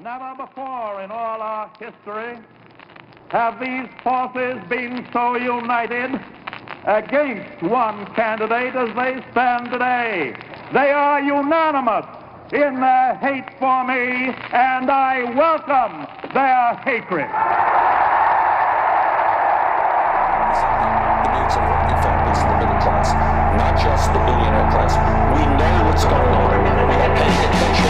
Never before in all our history have these forces been so united against one candidate as they stand today. They are unanimous in their hate for me, and I welcome their hatred. The needs of working families, the middle class, not just the billionaire class. We know what's going on. We are paying attention.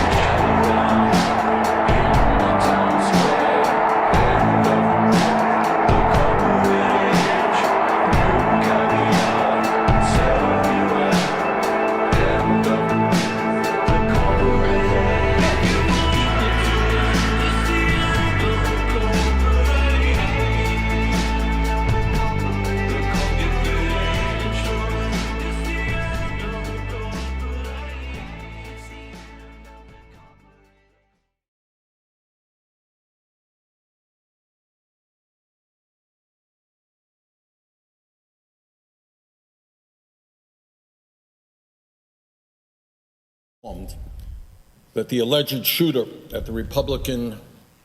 That the alleged shooter at the Republican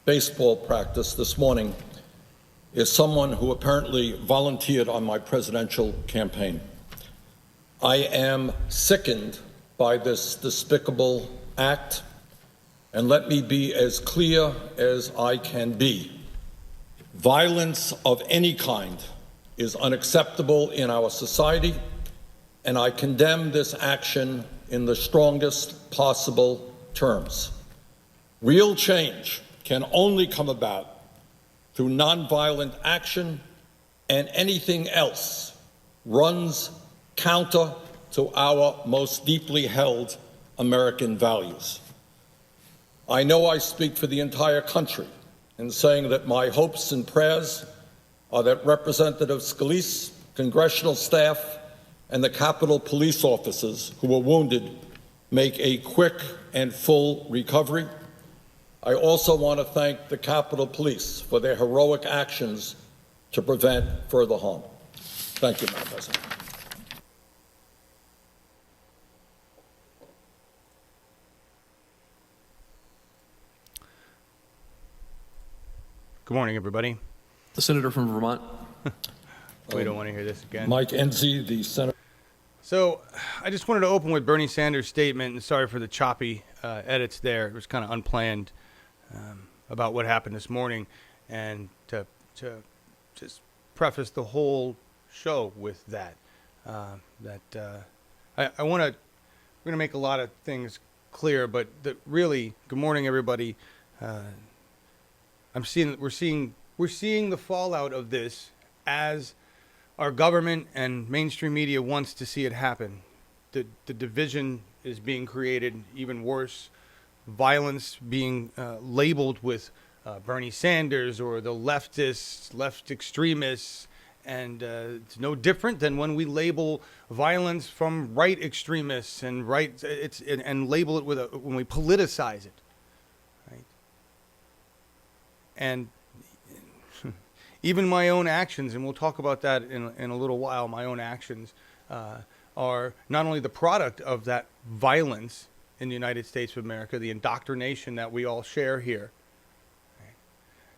baseball practice this morning is someone who apparently volunteered on my presidential campaign. I am sickened by this despicable act, and let me be as clear as I can be. Violence of any kind is unacceptable in our society, and I condemn this action in the strongest possible terms. Real change can only come about through nonviolent action, and anything else runs counter to our most deeply held American values. I know I speak for the entire country in saying that my hopes and prayers are that Representative Scalise, congressional staff, and the Capitol police officers who were wounded make a quick and full recovery. I also want to thank the Capitol Police for their heroic actions to prevent further harm. Thank you, Madam President. Good morning, everybody. The senator from Vermont. We don't want to hear this again. Mike Enzi, the senator. So I just wanted to open with Bernie Sanders' statement, and sorry for the choppy edits there. It was kind of unplanned about what happened this morning, and to just preface the whole show with that. I want to. We're going to make a lot of things clear, but really, good morning, everybody. We're seeing the fallout of this as our government and mainstream media wants to see it happen. The division is being created even worse. Violence being labeled with Bernie Sanders or the left extremists. And it's no different than when we label violence from right extremists and and label it when we politicize it. Right? And even my own actions, and we'll talk about that in a little while, my own actions are not only the product of that violence in the United States of America, the indoctrination that we all share here,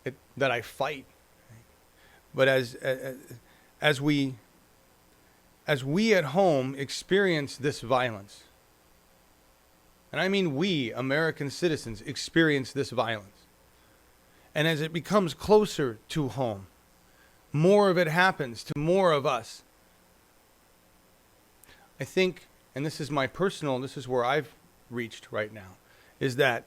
right, that I fight, right, but as we at home experience this violence, and I mean we, American citizens, experience this violence, and as it becomes closer to home, more of it happens to more of us. I think, and this is my personal, this is where I've reached right now, is that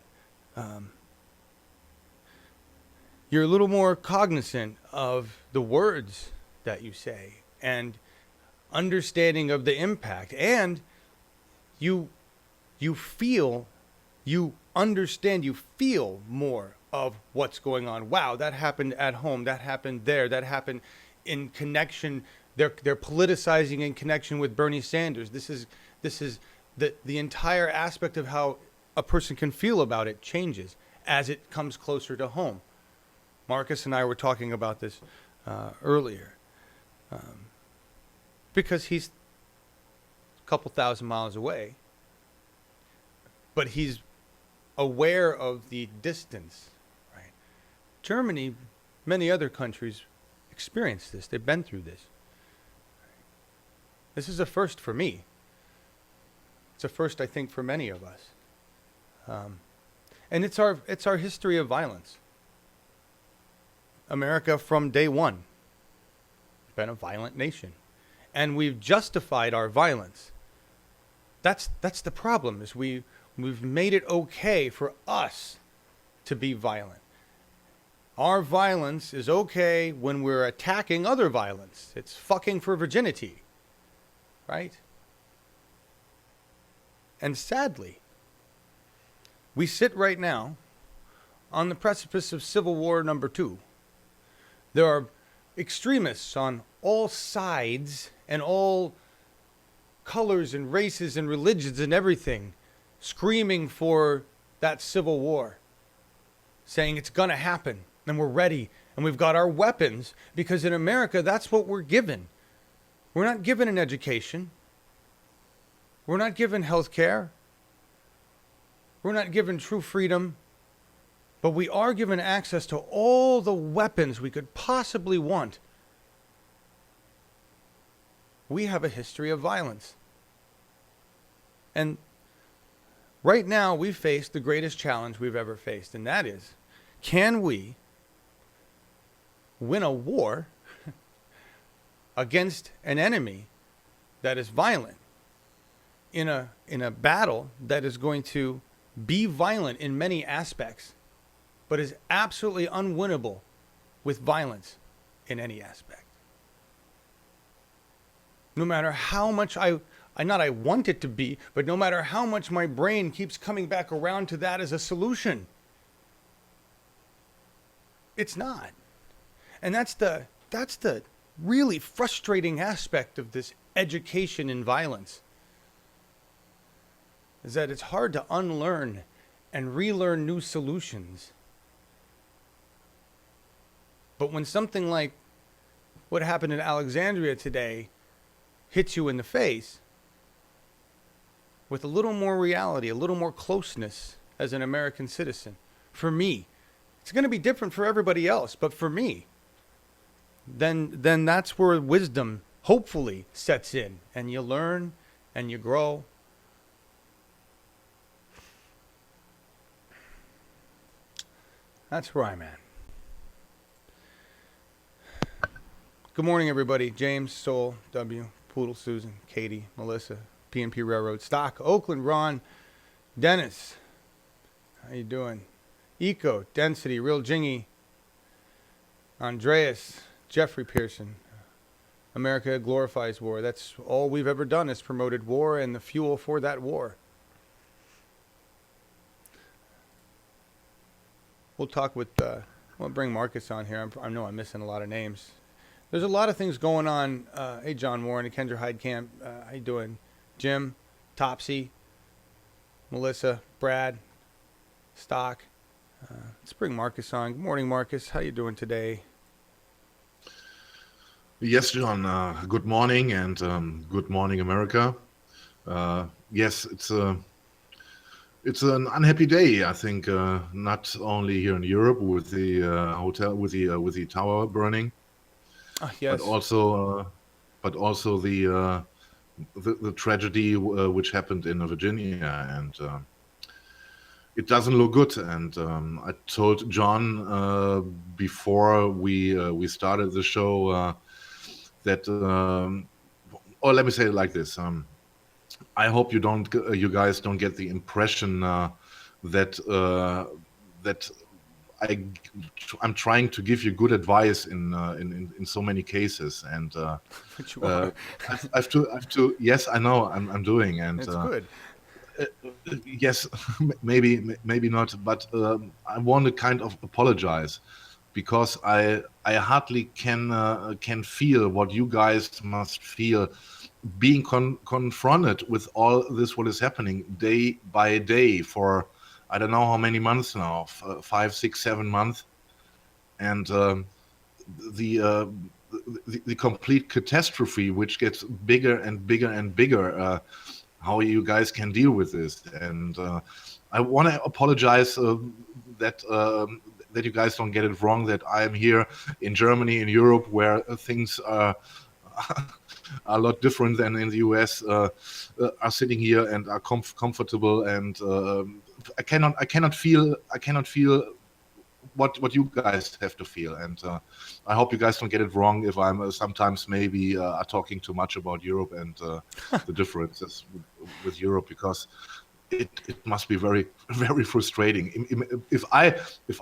you're a little more cognizant of the words that you say and understanding of the impact, and you feel, you understand, you feel more of what's going on. Wow, that happened at home, that happened there, that happened in connection. They're politicizing in connection with Bernie Sanders. This is the entire aspect of how a person can feel about it changes as it comes closer to home. Markus and I were talking about this earlier, because he's a couple thousand miles away, but he's aware of the distance, right? Germany, many other countries experienced this. They've been through this. This is a first for me. It's a first, I think, for many of us. And it's our history of violence. America from day one been a violent nation, and we've justified our violence. That's the problem, is we've made it okay for us to be violent. Our violence is okay when we're attacking other violence. It's fucking for virginity, right? And sadly, we sit right now on the precipice of Civil War number 2. There are extremists on all sides and all colors and races and religions and everything screaming for that civil war, saying it's going to happen and we're ready and we've got our weapons, because in America that's what we're given. We're not given an education. We're not given health care. We're not given true freedom. But we are given access to all the weapons we could possibly want. We have a history of violence. And right now we face the greatest challenge we've ever faced, and that is, can we win a war against an enemy that is violent in a battle that is going to be violent in many aspects, but is absolutely unwinnable with violence in any aspect? No matter how much I want it to be, but no matter how much my brain keeps coming back around to that as a solution, it's not. And that's the really frustrating aspect of this education in violence, is that it's hard to unlearn and relearn new solutions. But when something like what happened in Alexandria today hits you in the face, with a little more reality, a little more closeness as an American citizen, for me, it's going to be different for everybody else, but for me, then that's where wisdom hopefully sets in, and you learn and you grow. That's where I'm at. Good morning, everybody. James, Soul, W, Poodle, Susan, Katie, Melissa, PNP Railroad, Stock, Oakland, Ron, Dennis. How you doing? Eco, Density, Real Jingy, Andreas, Jeffrey Pearson. America glorifies war. That's all we've ever done, is promoted war and the fuel for that war. We'll talk with, we'll bring Markus on here. I know I'm missing a lot of names. There's a lot of things going on. Hey, John Warren, Kendra Heidkamp. How you doing? Jim, Topsy, Melissa, Brad, Stock. Let's bring Markus on. Good morning, Markus. How you doing today? Yes, John. Good morning, and good morning, America. Yes, it's an unhappy day. I think not only here in Europe with the hotel, with the tower burning, yes, but also the tragedy which happened in Virginia, and it doesn't look good. And I told John before we started the show that, or let me say it like this: I hope you guys don't get the impression that I'm trying to give you good advice in so many cases, and I have to. Yes, I know I'm doing, and it's good. Yes, maybe not, but I want to kind of apologize, because I hardly can feel what you guys must feel, being confronted with all this, what is happening day by day for I don't know how many months now, 5, 6, 7 months, and the complete catastrophe, which gets bigger and bigger and bigger. how you guys can deal with this. And I want to apologize that you guys don't get it wrong, that I am here in Germany, in Europe, where things are a lot different than in the US, are sitting here and are comfortable, and I cannot feel what you guys have to feel. And I hope you guys don't get it wrong if I'm sometimes maybe talking too much about Europe and the differences with Europe, because it must be very, very frustrating. If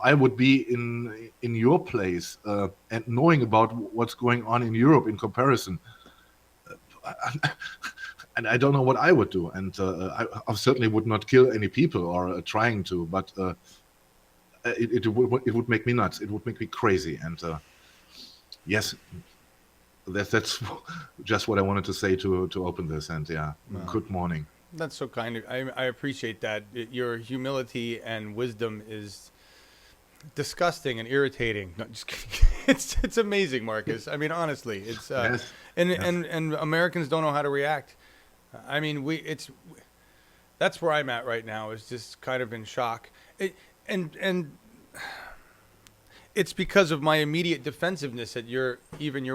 I would be in your place and knowing about what's going on in Europe in comparison, and I don't know what I would do. And I certainly would not kill any people or trying to, but it would make me nuts. It would make me crazy. And yes, that's just what I wanted to say to open this. And good morning. That's so kind. I appreciate that. Your humility and wisdom is disgusting and irritating. No, just kidding. It's amazing, Markus. I mean, honestly, it's Yes. and Americans don't know how to react. I mean, that's where I'm at right now, is just kind of in shock. And it's because of my immediate defensiveness at your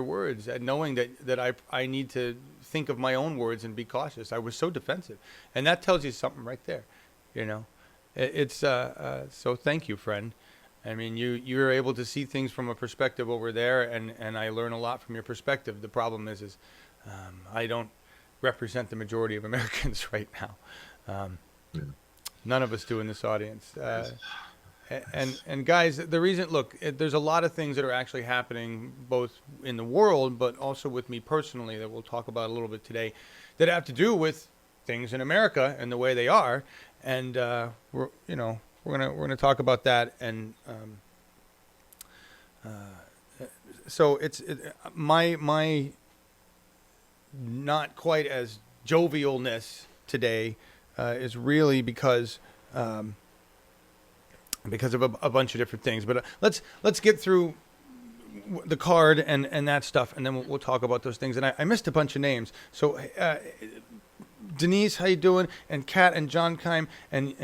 words, and knowing that I need to think of my own words and be cautious. I was so defensive, and that tells you something right there. You know, it's so thank you, friend. I mean, you're able to see things from a perspective over there, and I learn a lot from your perspective. The problem is I don't represent the majority of Americans right now. None of us do in this audience. And guys, the reason, look, there's a lot of things that are actually happening both in the world, but also with me personally, that we'll talk about a little bit today, that have to do with things in America and the way they are. And we're gonna talk about that. And so it's my not quite as jovialness today is really because of a bunch of different things. But let's get through the card and that stuff, and then we'll talk about those things. And I missed a bunch of names. So Denise, how you doing? And Kat and John Keim and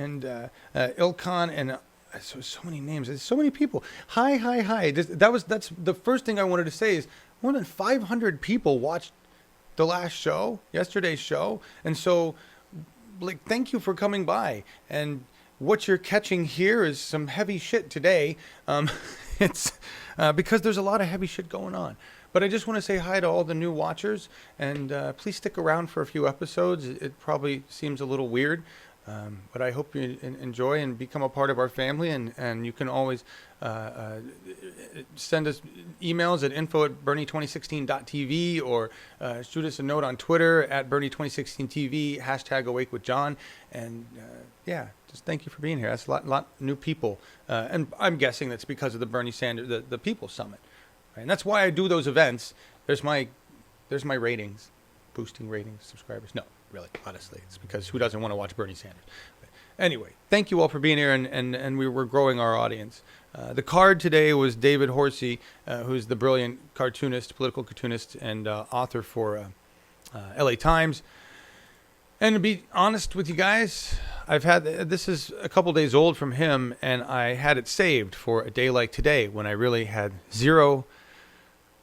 Ilkan and so many names. There's so many people. Hi. That's the first thing I wanted to say is more than 500 people watched yesterday's show, and so like thank you for coming by. And what you're catching here is some heavy shit today. It's because there's a lot of heavy shit going on. But I just want to say hi to all the new watchers, and please stick around for a few episodes. It probably seems a little weird, but I hope you enjoy and become a part of our family. And you can always send us emails at info@bernie2016.tv, or shoot us a note on Twitter at bernie2016tv, #awakewithjohn. And just thank you for being here. That's a lot new people, and I'm guessing that's because of the Bernie Sanders, the People Summit. And that's why I do those events. There's my ratings, boosting ratings, subscribers. No, really, honestly, it's because who doesn't want to watch Bernie Sanders? But anyway, thank you all for being here, and we're growing our audience. The card today was David Horsey, who's the brilliant cartoonist, political cartoonist, and author for LA Times. And to be honest with you guys, this is a couple days old from him, and I had it saved for a day like today when I really had zero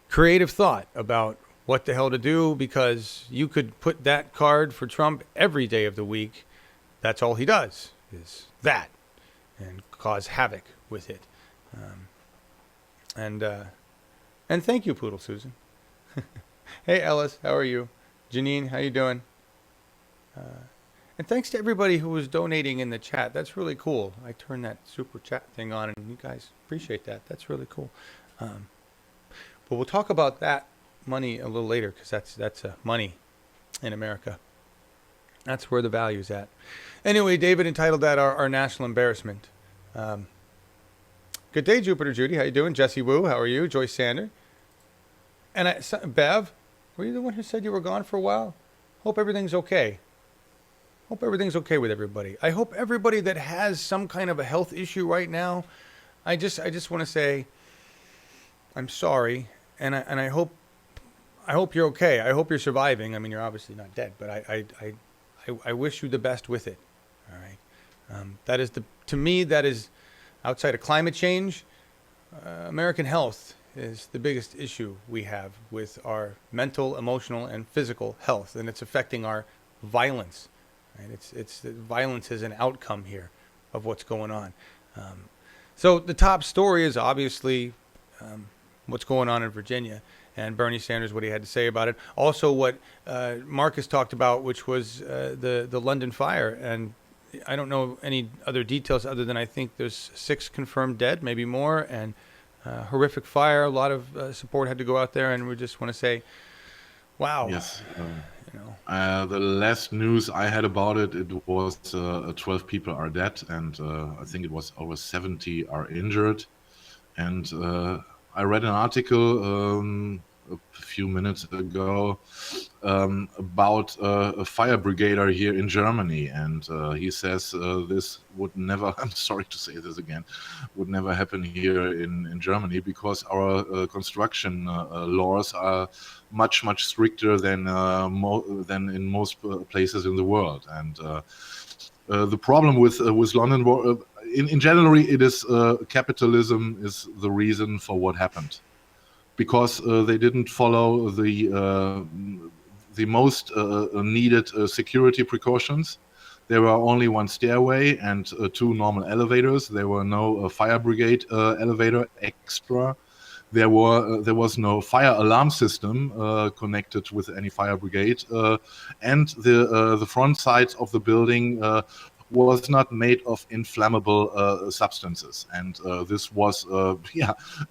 creative thought about what the hell to do, because you could put that card for Trump every day of the week. That's all he does, is that, and cause havoc with it. And thank you, Poodle Susan. Hey, Ellis, how are you? Janine, how you doing? And thanks to everybody who was donating in the chat. That's really cool. I turned that super chat thing on, and you guys appreciate that. That's really cool. But we'll talk about that money a little later, because that's money in America. That's where the value's at. Anyway, David entitled that our national embarrassment. Good day, Jupiter Judy. How you doing? Jesse Wu, how are you? Joyce Sander. And Bev, were you the one who said you were gone for a while? Hope everything's okay. Hope everything's okay with everybody. I hope everybody that has some kind of a health issue right now, I just want to say I'm sorry, and I hope you're okay. I hope you're surviving. I mean, you're obviously not dead, but I I wish you the best with it. All right. That is to me, that is outside of climate change. American health is the biggest issue we have with our mental, emotional, and physical health, and it's affecting our violence. Right? It's violence is an outcome here of what's going on. So the top story is obviously what's going on in Virginia and Bernie Sanders, what he had to say about it. Also, what Markus talked about, which was the London fire, and I don't know any other details other than I think there's 6 confirmed dead, maybe more, and horrific fire. A lot of support had to go out there, and we just want to say, wow. Yes. You know. The last news I had about it, it was 12 people are dead, and I think it was over 70 are injured. And I read an article a few minutes ago about a fire brigader here in Germany, and he says this would never, I'm sorry to say this again, would never happen here in Germany, because our construction laws are much stricter than in most places in the world. And the problem with London, in general, it is capitalism is the reason for what happened, because they didn't follow the most needed security precautions. There were only 1 stairway and 2 normal elevators. There were no fire brigade elevator extra. There was no fire alarm system connected with any fire brigade, and the front sides of the building was not made of inflammable substances, and this was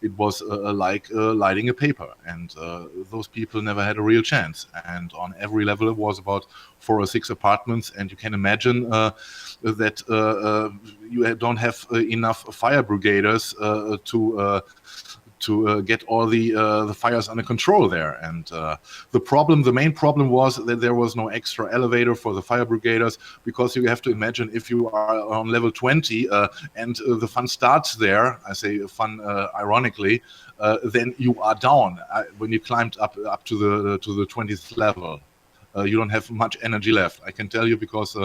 it was like lighting a paper, and those people never had a real chance. And on every level it was about 4 or 6 apartments, and you can imagine that you don't have enough fire brigaders to get all the fires under control there. And the main problem was that there was no extra elevator for the fire brigaders, because you have to imagine, if you are on level 20 and the fun starts there, I say fun ironically, then you are down when you climbed up to the 20th level. You don't have much energy left. I can tell you, because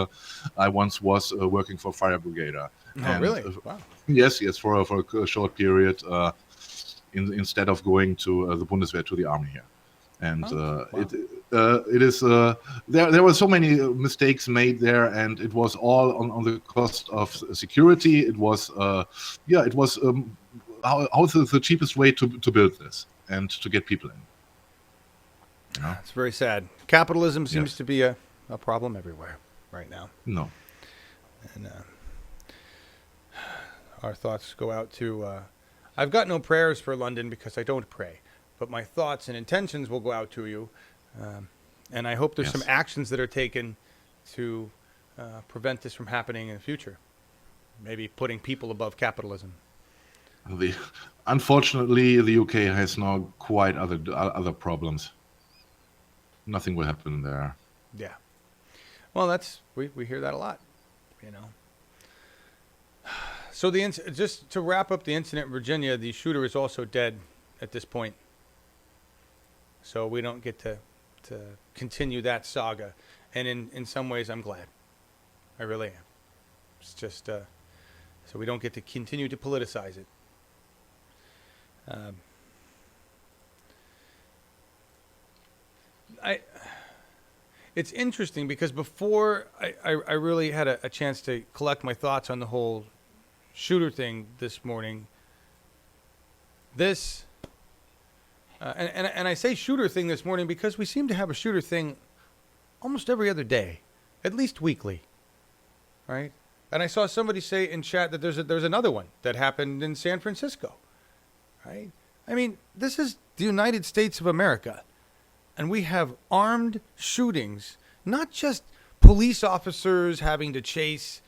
I once was working for fire brigader. Oh, really? Wow. Yes, for a short period. Instead of going to the Bundeswehr, to the army here. And wow. it is there were so many mistakes made there, and it was all on the cost of security. It was it was how's the cheapest way to build this and to get people in. You know? It's very sad. Capitalism seems to be a problem everywhere right now. No. And our thoughts go out to I've got no prayers for London because I don't pray, but my thoughts and intentions will go out to you. And I hope there's some actions that are taken to prevent this from happening in the future. Maybe putting people above capitalism. Unfortunately, the UK has now quite other problems. Nothing will happen there. Yeah. Well, we hear that a lot, you know. So just to wrap up the incident in Virginia, the shooter is also dead at this point. So we don't get to continue that saga. And in some ways, I'm glad. I really am. It's just so we don't get to continue to politicize it. It's interesting because before I really had a chance to collect my thoughts on the whole shooter thing this morning. And I say shooter thing this morning because we seem to have a shooter thing almost every other day, at least weekly, right? And I saw somebody say in chat that there's another one that happened in San Francisco, right? I mean, this is the United States of America, and we have armed shootings, not just police officers having to chase,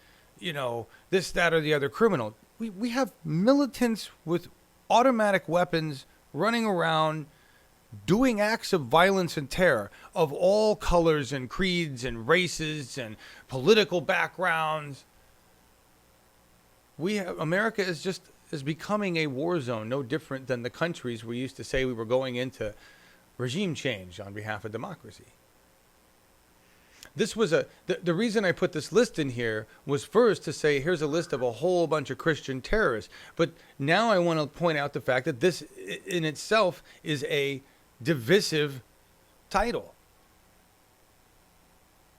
this, that, or the other criminal. We have militants with automatic weapons running around doing acts of violence and terror of all colors and creeds and races and political backgrounds. America is becoming a war zone, no different than the countries we used to say we were going into regime change on behalf of democracy. This was the reason I put this list in here was first to say, here's a list of a whole bunch of Christian terrorists. But now I want to point out the fact that this in itself is a divisive title.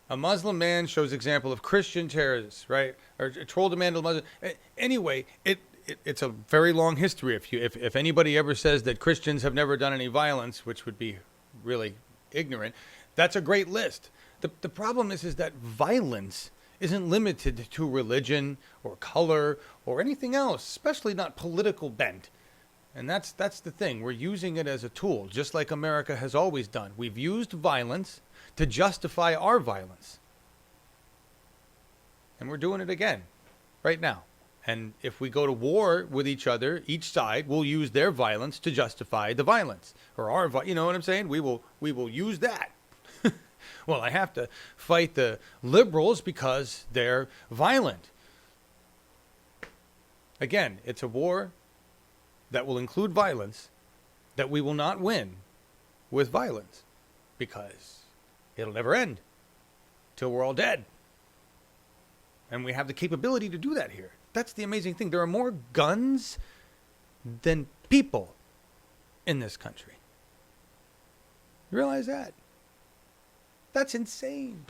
A Muslim man shows example of Christian terrorists, right? Or troll to mandal Muslim. Anyway, it's a very long history. If anybody ever says that Christians have never done any violence, which would be really ignorant, that's a great list. The problem is that violence isn't limited to religion or color or anything else, especially not political bent. And that's the thing. We're using it as a tool, just like America has always done. We've used violence to justify our violence. And we're doing it again right now. And if we go to war with each other, each side will use their violence to justify the violence. Or you know what I'm saying? We will use that. Well, I have to fight the liberals because they're violent. Again, it's a war that will include violence that we will not win with violence because it'll never end till we're all dead. And we have the capability to do that here. That's the amazing thing. There are more guns than people in this country. You realize that? That's insane.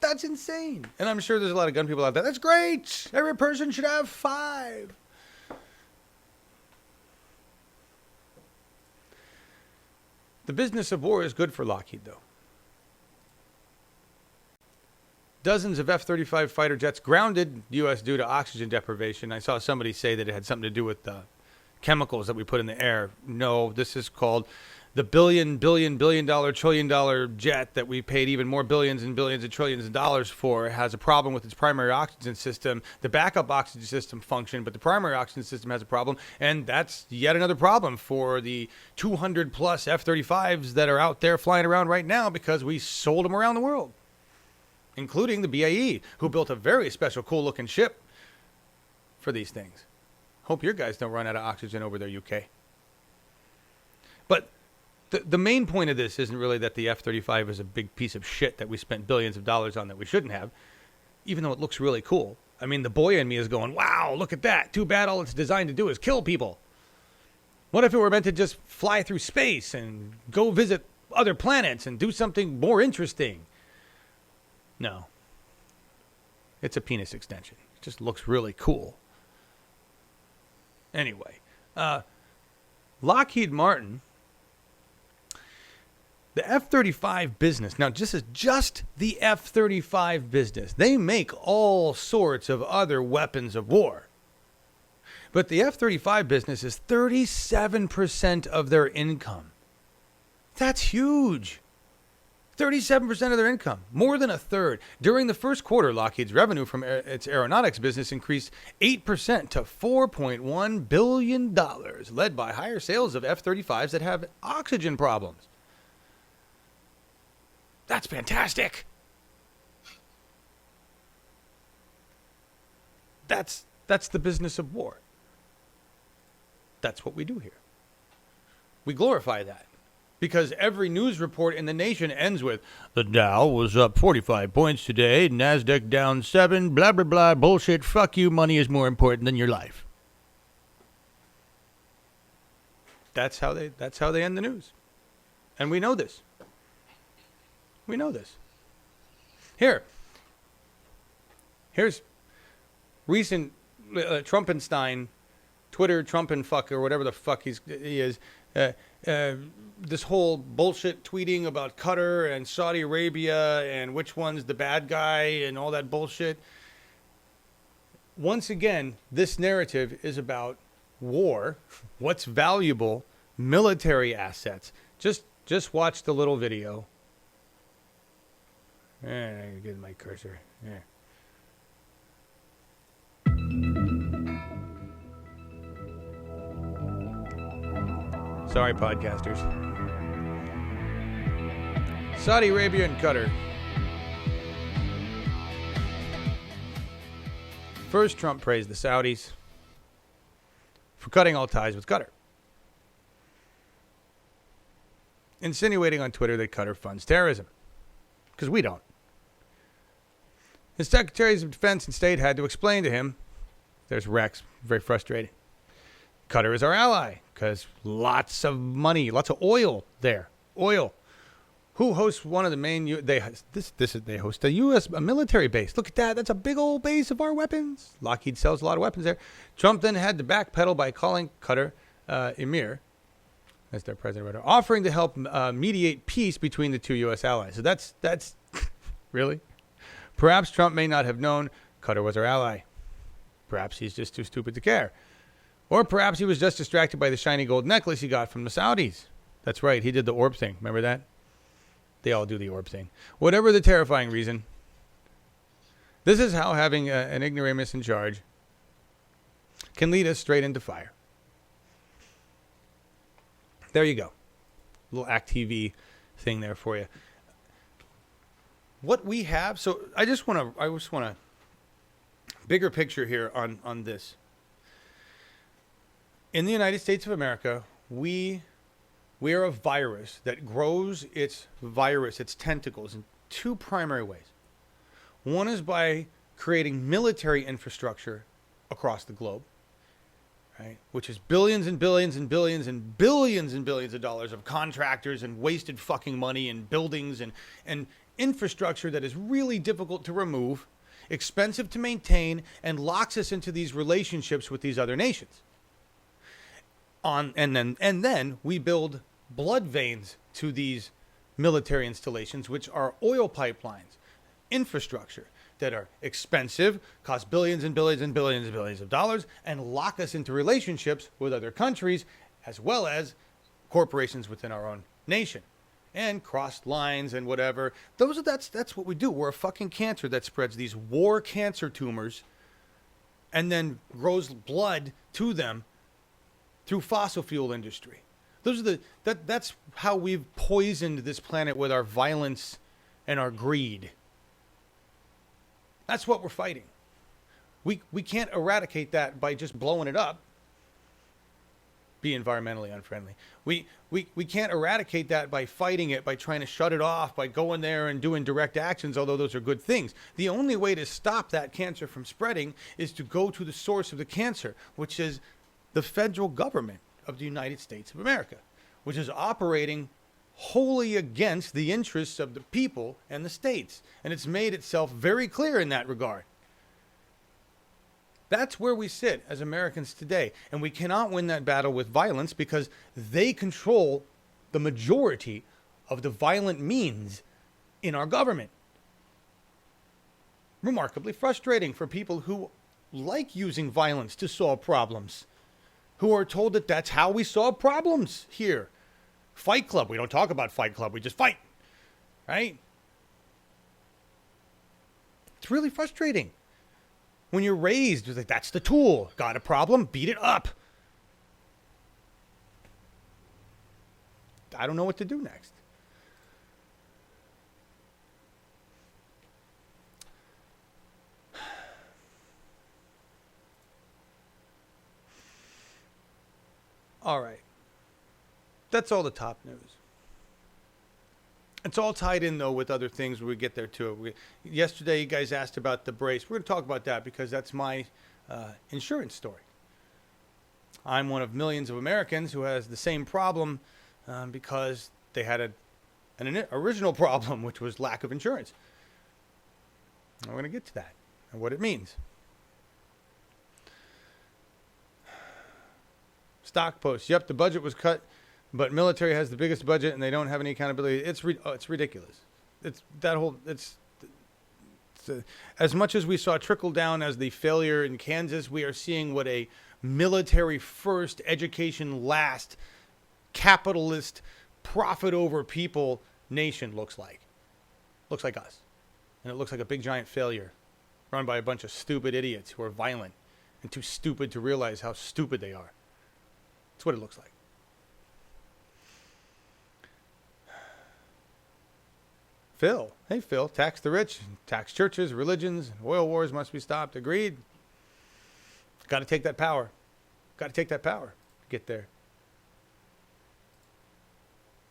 That's insane. And I'm sure there's a lot of gun people out there. That's great. Every person should have 5. The business of war is good for Lockheed, though. Dozens of F-35 fighter jets grounded U.S. due to oxygen deprivation. I saw somebody say that it had something to do with the chemicals that we put in the air. No, this is called the billion dollar, trillion dollar jet that we paid even more billions and billions and trillions of dollars for. It has a problem with its primary oxygen system. The backup oxygen system functioned, but the primary oxygen system has a problem. And that's yet another problem for the 200 plus F-35s that are out there flying around right now because we sold them around the world, including the BAE, who built a very special, cool-looking ship for these things. Hope your guys don't run out of oxygen over there, UK. But the main point of this isn't really that the F-35 is a big piece of shit that we spent billions of dollars on that we shouldn't have, even though it looks really cool. I mean, the boy in me is going, wow, look at that. Too bad all it's designed to do is kill people. What if it were meant to just fly through space and go visit other planets and do something more interesting? No. It's a penis extension. It just looks really cool. Anyway, Lockheed Martin, the F-35 business, now this is just the F-35 business. They make all sorts of other weapons of war. But the F-35 business is 37% of their income. That's huge. 37% of their income, more than a third. During the first quarter, Lockheed's revenue from its aeronautics business increased 8% to $4.1 billion, led by higher sales of F-35s that have oxygen problems. That's fantastic. That's the business of war. That's what we do here. We glorify that. Because every news report in the nation ends with, the Dow was up 45 points today, NASDAQ down 7, blah, blah, blah, bullshit, fuck you, money is more important than your life. That's how they end the news. And we know this. We know this. Here's recent Trumpenstein, Twitter Trumpenfuck, or whatever the fuck he is, this whole bullshit tweeting about Qatar and Saudi Arabia and which one's the bad guy and all that bullshit. Once again, this narrative is about war, what's valuable, military assets. Just watch the little video. I can get my cursor. Yeah. Sorry, podcasters. Saudi Arabia and Qatar. First, Trump praised the Saudis for cutting all ties with Qatar, insinuating on Twitter that Qatar funds terrorism. Because we don't. His secretaries of defense and state had to explain to him, there's Rex, very frustrated. Qatar is our ally because lots of money, lots of oil there. Oil. Who hosts one of the main? They host a U.S. military base. Look at that. That's a big old base of our weapons. Lockheed sells a lot of weapons there. Trump then had to backpedal by calling Qatar Emir, as their president, offering to help mediate peace between the two U.S. allies. So that's really. Perhaps Trump may not have known Qatar was our ally. Perhaps he's just too stupid to care. Or perhaps he was just distracted by the shiny gold necklace he got from the Saudis. That's right. He did the orb thing. Remember that? They all do the orb thing. Whatever the terrifying reason, this is how having an ignoramus in charge can lead us straight into fire. There you go. Little Act TV thing there for you. What we have, so I just want to bigger picture here on this. In the United States of America, we are a virus that grows its tentacles in two primary ways. One is by creating military infrastructure across the globe, right? Which is billions and billions and billions and billions and billions of dollars of contractors and wasted fucking money and buildings and infrastructure that is really difficult to remove, expensive to maintain, and locks us into these relationships with these other nations. And then we build blood veins to these military installations, which are oil pipelines, infrastructure that are expensive, cost billions and billions and billions and billions of dollars, and lock us into relationships with other countries, as well as corporations within our own nation, and crossed lines and whatever. That's what we do. We're a fucking cancer that spreads these war cancer tumors, and then grows blood to them through fossil fuel industry. That's how we've poisoned this planet with our violence and our greed. That's what we're fighting. We can't eradicate that by just blowing it up. Be environmentally unfriendly. We can't eradicate that by fighting it, by trying to shut it off, by going there and doing direct actions, although those are good things. The only way to stop that cancer from spreading is to go to the source of the cancer, which is the federal government of the United States of America, which is operating wholly against the interests of the people and the states. And it's made itself very clear in that regard. That's where we sit as Americans today. And we cannot win that battle with violence because they control the majority of the violent means in our government. Remarkably frustrating for people who like using violence to solve problems, who are told that that's how we solve problems here. Fight Club. We don't talk about Fight Club. We just fight. Right? It's really frustrating. When you're raised, it's like, that's the tool. Got a problem? Beat it up. I don't know what to do next. All right. That's all the top news. It's all tied in, though, with other things when we get there, too. Yesterday, you guys asked about the brace. We're going to talk about that because that's my insurance story. I'm one of millions of Americans who has the same problem because they had an original problem, which was lack of insurance. And we're going to get to that and what it means. Stock posts. Yep, the budget was cut, but military has the biggest budget and they don't have any accountability. It's ridiculous. As much as we saw trickle down as the failure in Kansas, we are seeing what a military first, education last, capitalist, profit over people nation looks like. Looks like us. And it looks like a big giant failure run by a bunch of stupid idiots who are violent and too stupid to realize how stupid they are. That's what it looks like. Phil. Hey, Phil. Tax the rich, tax churches, religions, oil wars must be stopped. Agreed. Got to take that power. Got to take that power to get there.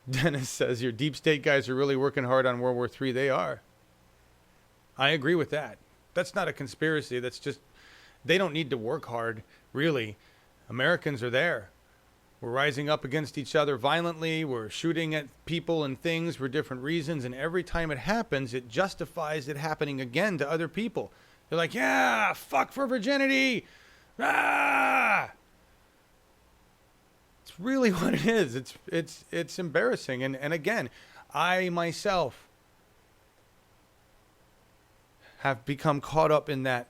Dennis says, your deep state guys are really working hard on World War III. They are. I agree with that. That's not a conspiracy. That's just, they don't need to work hard, really. Americans are there. We're rising up against each other violently. We're shooting at people and things for different reasons. And every time it happens, it justifies it happening again to other people. They're like, yeah, fuck for virginity. Ah! It's really what it is. It's embarrassing. And again, I myself have become caught up in that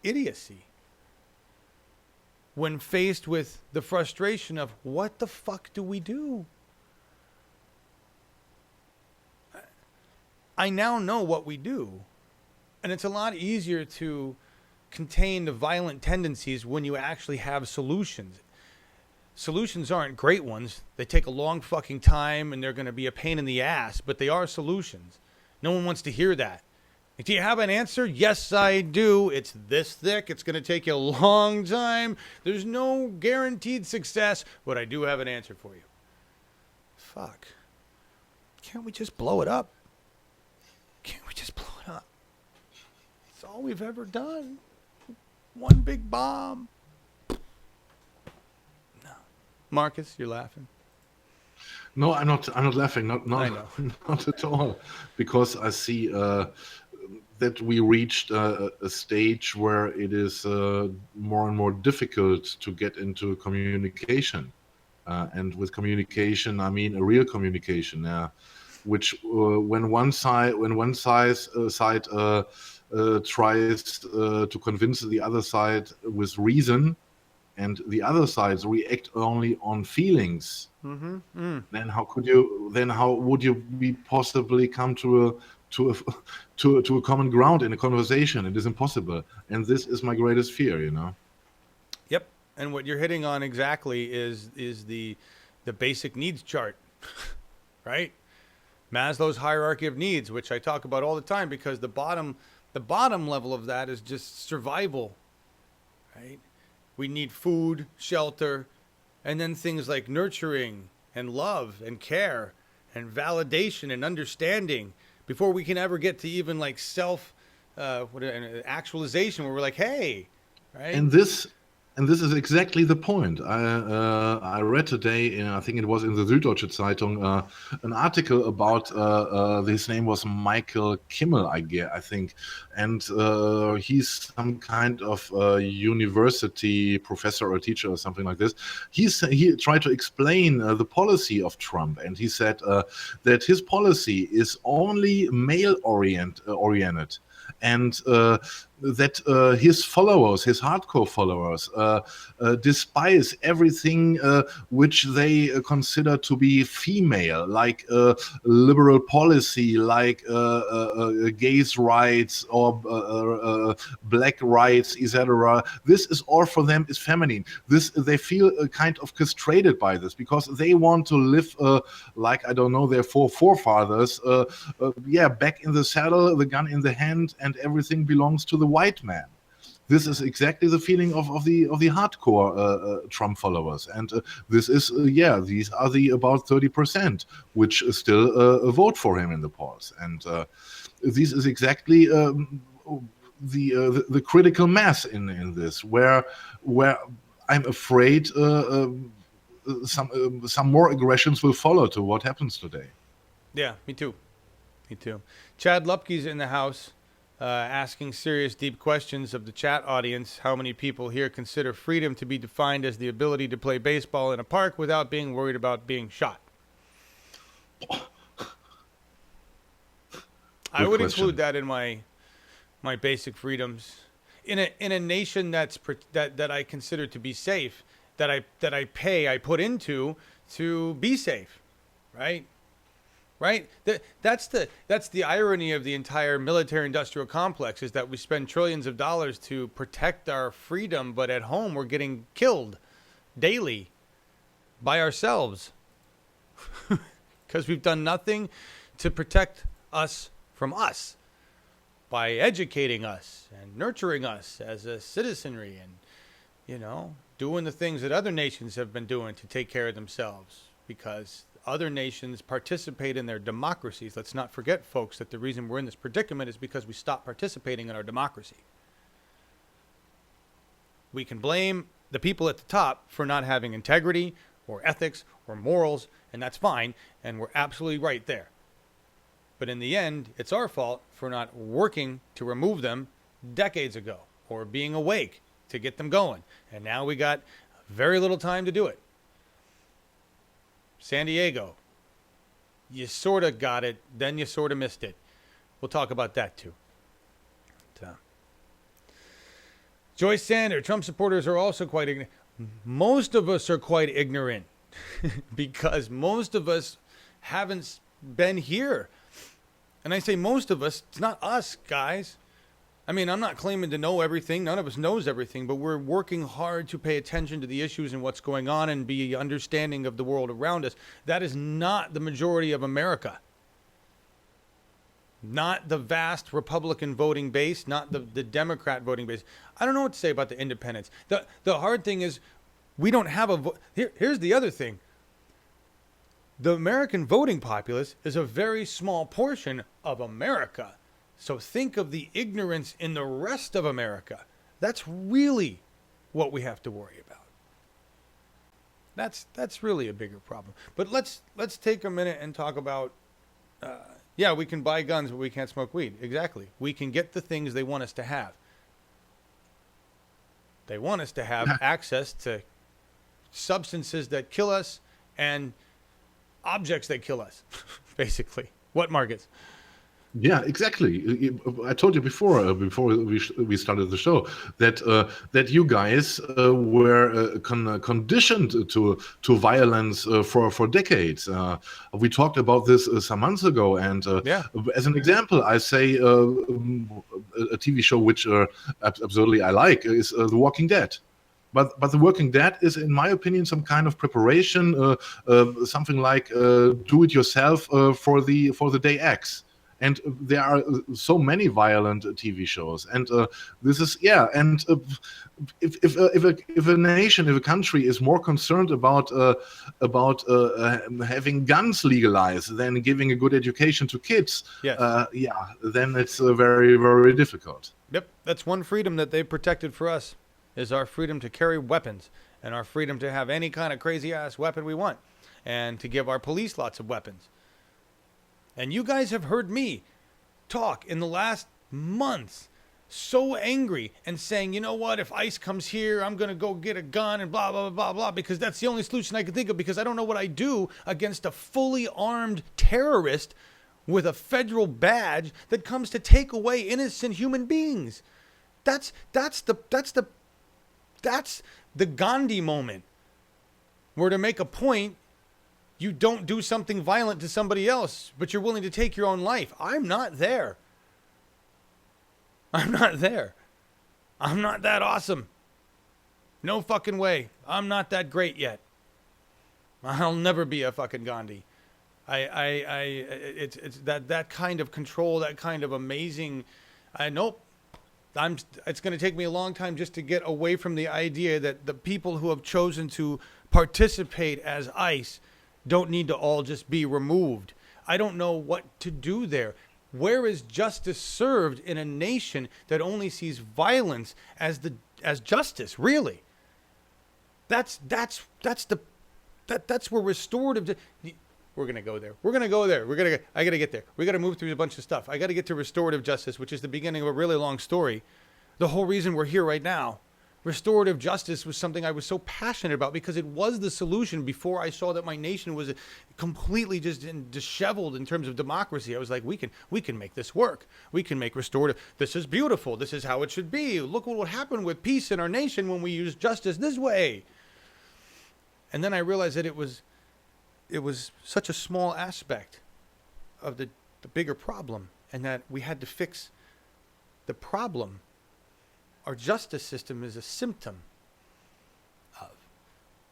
idiocy. When faced with the frustration of what the fuck do we do? I now know what we do. And it's a lot easier to contain the violent tendencies when you actually have solutions. Solutions aren't great ones. They take a long fucking time and they're going to be a pain in the ass, but they are solutions. No one wants to hear that. Do you have an answer? Yes, I do. It's this thick. It's going to take you a long time. There's no guaranteed success, but I do have an answer for you. Fuck. Can't we just blow it up? Can't we just blow it up? It's all we've ever done. One big bomb. No. Marcus, you're laughing. No, I'm not laughing. Not I know. not at all, because I see that we reached a stage where it is more and more difficult to get into communication, and with communication I mean a real communication, which when one side tries to convince the other side with reason, and the other sides react only on feelings. Then how would you be possibly come to a common ground in a conversation? It is impossible, and this is my greatest fear. Yep. And what you're hitting on exactly is the basic needs chart, right? Maslow's hierarchy of needs, which I talk about all the time, because the bottom level of that is just survival, right? We need food, shelter, and then things like nurturing and love and care and validation and understanding before we can ever get to even like self actualization, where we're like, hey, right? And this is exactly the point. I read today, I think it was in the Süddeutsche Zeitung, an article about his name was Michael Kimmel, I think, and he's some kind of university professor or teacher or something like this. He tried to explain the policy of Trump, and he said that his policy is only male oriented. And that his followers, his hardcore followers, despise everything which they consider to be female, like liberal policy, like gays' rights or black rights, etc. This is all for them is feminine. They feel kind of castrated by this, because they want to live like, I don't know, their forefathers, back in the saddle, the gun in the hand, and everything belongs to the white man. This is exactly the feeling of the hardcore Trump followers, and this is these are the about 30% which still vote for him in the polls, and this is exactly the critical mass in this, where I'm afraid some more aggressions will follow to what happens today. Yeah, me too. Chad Lupke's in the house. Asking serious, deep questions of the chat audience. How many people here consider freedom to be defined as the ability to play baseball in a park without being worried about being shot? I would include that in my basic freedoms. In a nation that I consider to be safe, that I put into to be safe, right? Right? That's the irony of the entire military-industrial complex, is that we spend trillions of dollars to protect our freedom, but at home we're getting killed daily by ourselves because we've done nothing to protect us from us by educating us and nurturing us as a citizenry, and doing the things that other nations have been doing to take care of themselves, because other nations participate in their democracies. Let's not forget, folks, that the reason we're in this predicament is because we stopped participating in our democracy. We can blame the people at the top for not having integrity or ethics or morals, and that's fine, and we're absolutely right there. But in the end, it's our fault for not working to remove them decades ago or being awake to get them going. And now we got very little time to do it. San Diego, you sort of got it, then you sort of missed it. We'll talk about that too. Joyce Sander, Trump supporters are also quite ignorant. Most of us are quite ignorant because most of us haven't been here. And I say most of us, it's not us, guys. I mean, I'm not claiming to know everything. None of us knows everything, but we're working hard to pay attention to the issues and what's going on and be understanding of the world around us. That is not the majority of America. Not the vast Republican voting base, not the Democrat voting base. I don't know what to say about the independents. The hard thing is we don't have a vote. Here's the other thing. The American voting populace is a very small portion of America. So think of the ignorance in the rest of America. That's really what we have to worry about. That's really a bigger problem. But let's take a minute and talk about yeah, we can buy guns, but we can't smoke weed. Exactly. We can get the things they want us to have. They want us to have access to substances that kill us and objects that kill us, basically. What, Marcus? Yeah, exactly. I told you before we started the show that you guys were conditioned to violence for decades. We talked about this some months ago, and as an example, I say a TV show which absolutely I like is The Walking Dead. But The Walking Dead is, in my opinion, some kind of preparation, something like do it yourself for the day X. And there are so many violent TV shows, and this is And if a nation, if a country is more concerned about having guns legalized than giving a good education to kids, then it's very, very difficult. Yep, that's one freedom that they've protected for us, is our freedom to carry weapons and our freedom to have any kind of crazy ass weapon we want, and to give our police lots of weapons. And you guys have heard me talk in the last months so angry and saying, you know what, if ICE comes here, I'm going to go get a gun and blah, blah, blah, blah, because that's the only solution I can think of, because I don't know what I do against a fully armed terrorist with a federal badge that comes to take away innocent human beings. That's the Gandhi moment, where to make a point, you don't do something violent to somebody else, but you're willing to take your own life. I'm not there. I'm not there. I'm not that awesome. No fucking way. I'm not that great yet. I'll never be a fucking Gandhi. It's that kind of control, that kind of amazing. Nope. It's going to take me a long time just to get away from the idea that the people who have chosen to participate as ICE don't need to all just be removed. I don't know what to do there. Where is justice served in a nation that only sees violence as justice? Really? That's where restorative. We're gonna go there. I gotta get there. We gotta move through a bunch of stuff. I gotta get to restorative justice, which is the beginning of a really long story. The whole reason we're here right now. Restorative justice was something I was so passionate about because it was the solution before I saw that my nation was completely just disheveled in terms of democracy. I was like, we can make this work. We can make restorative. This is beautiful. This is how it should be. Look what would happen with peace in our nation when we use justice this way. And then I realized that it was such a small aspect of the bigger problem, and that we had to fix the problem. Our justice system is a symptom of.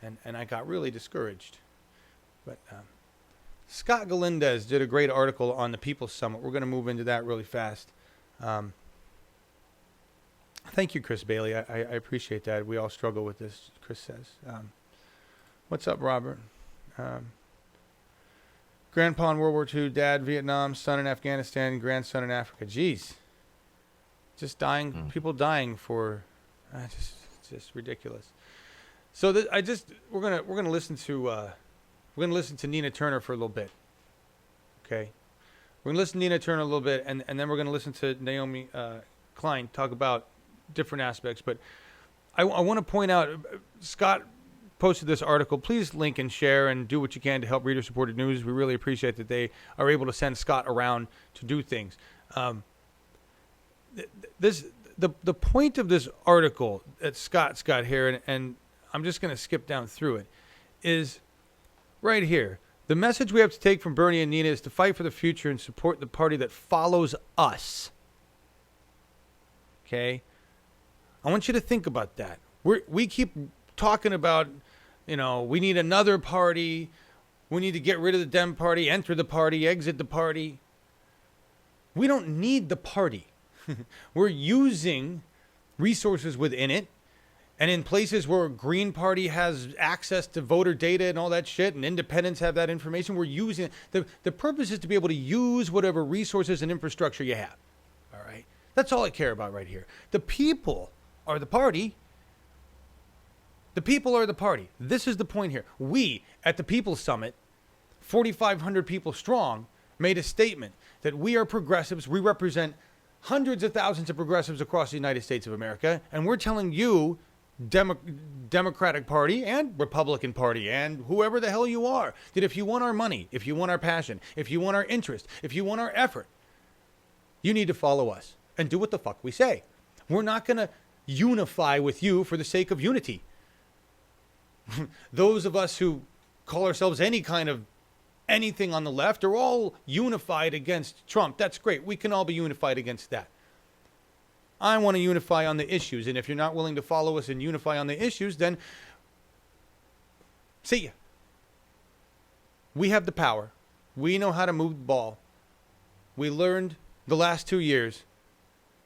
And I got really discouraged. But Scott Galindez did a great article on the People's Summit. We're going to move into that really fast. Thank you, Chris Bailey. I appreciate that. We all struggle with this, Chris says. What's up, Robert? Grandpa in World War II, dad Vietnam, son in Afghanistan, grandson in Africa. Jeez. Just dying, people dying for, just ridiculous. So we're gonna listen to Nina Turner for a little bit. Okay, we're gonna listen to Nina Turner a little bit, and then we're gonna listen to Naomi Klein talk about different aspects. But I want to point out, Scott posted this article. Please link and share and do what you can to help reader-supported news. We really appreciate that they are able to send Scott around to do things. The point of this article that Scott's got here, and I'm just going to skip down through it, is right here. The message we have to take from Bernie and Nina is to fight for the future and support the party that follows us. Okay? I want you to think about that. We keep talking about, we need another party. We need to get rid of the Dem party, enter the party, exit the party. We don't need the party. We're using resources within it. And in places where Green Party has access to voter data and all that shit, and independents have that information, we're using it. The purpose is to be able to use whatever resources and infrastructure you have. All right? That's all I care about right here. The people are the party. The people are the party. This is the point here. We, at the People's Summit, 4,500 people strong, made a statement that we are progressives. We represent hundreds of thousands of progressives across the United States of America. And we're telling you, Democratic Party and Republican Party and whoever the hell you are, that if you want our money, if you want our passion, if you want our interest, if you want our effort, you need to follow us and do what the fuck we say. We're not going to unify with you for the sake of unity. Those of us who call ourselves any kind of anything on the left are all unified against Trump. That's great. We can all be unified against that. I want to unify on the issues. And if you're not willing to follow us and unify on the issues, then see ya. We have the power. We know how to move the ball. We learned the last 2 years,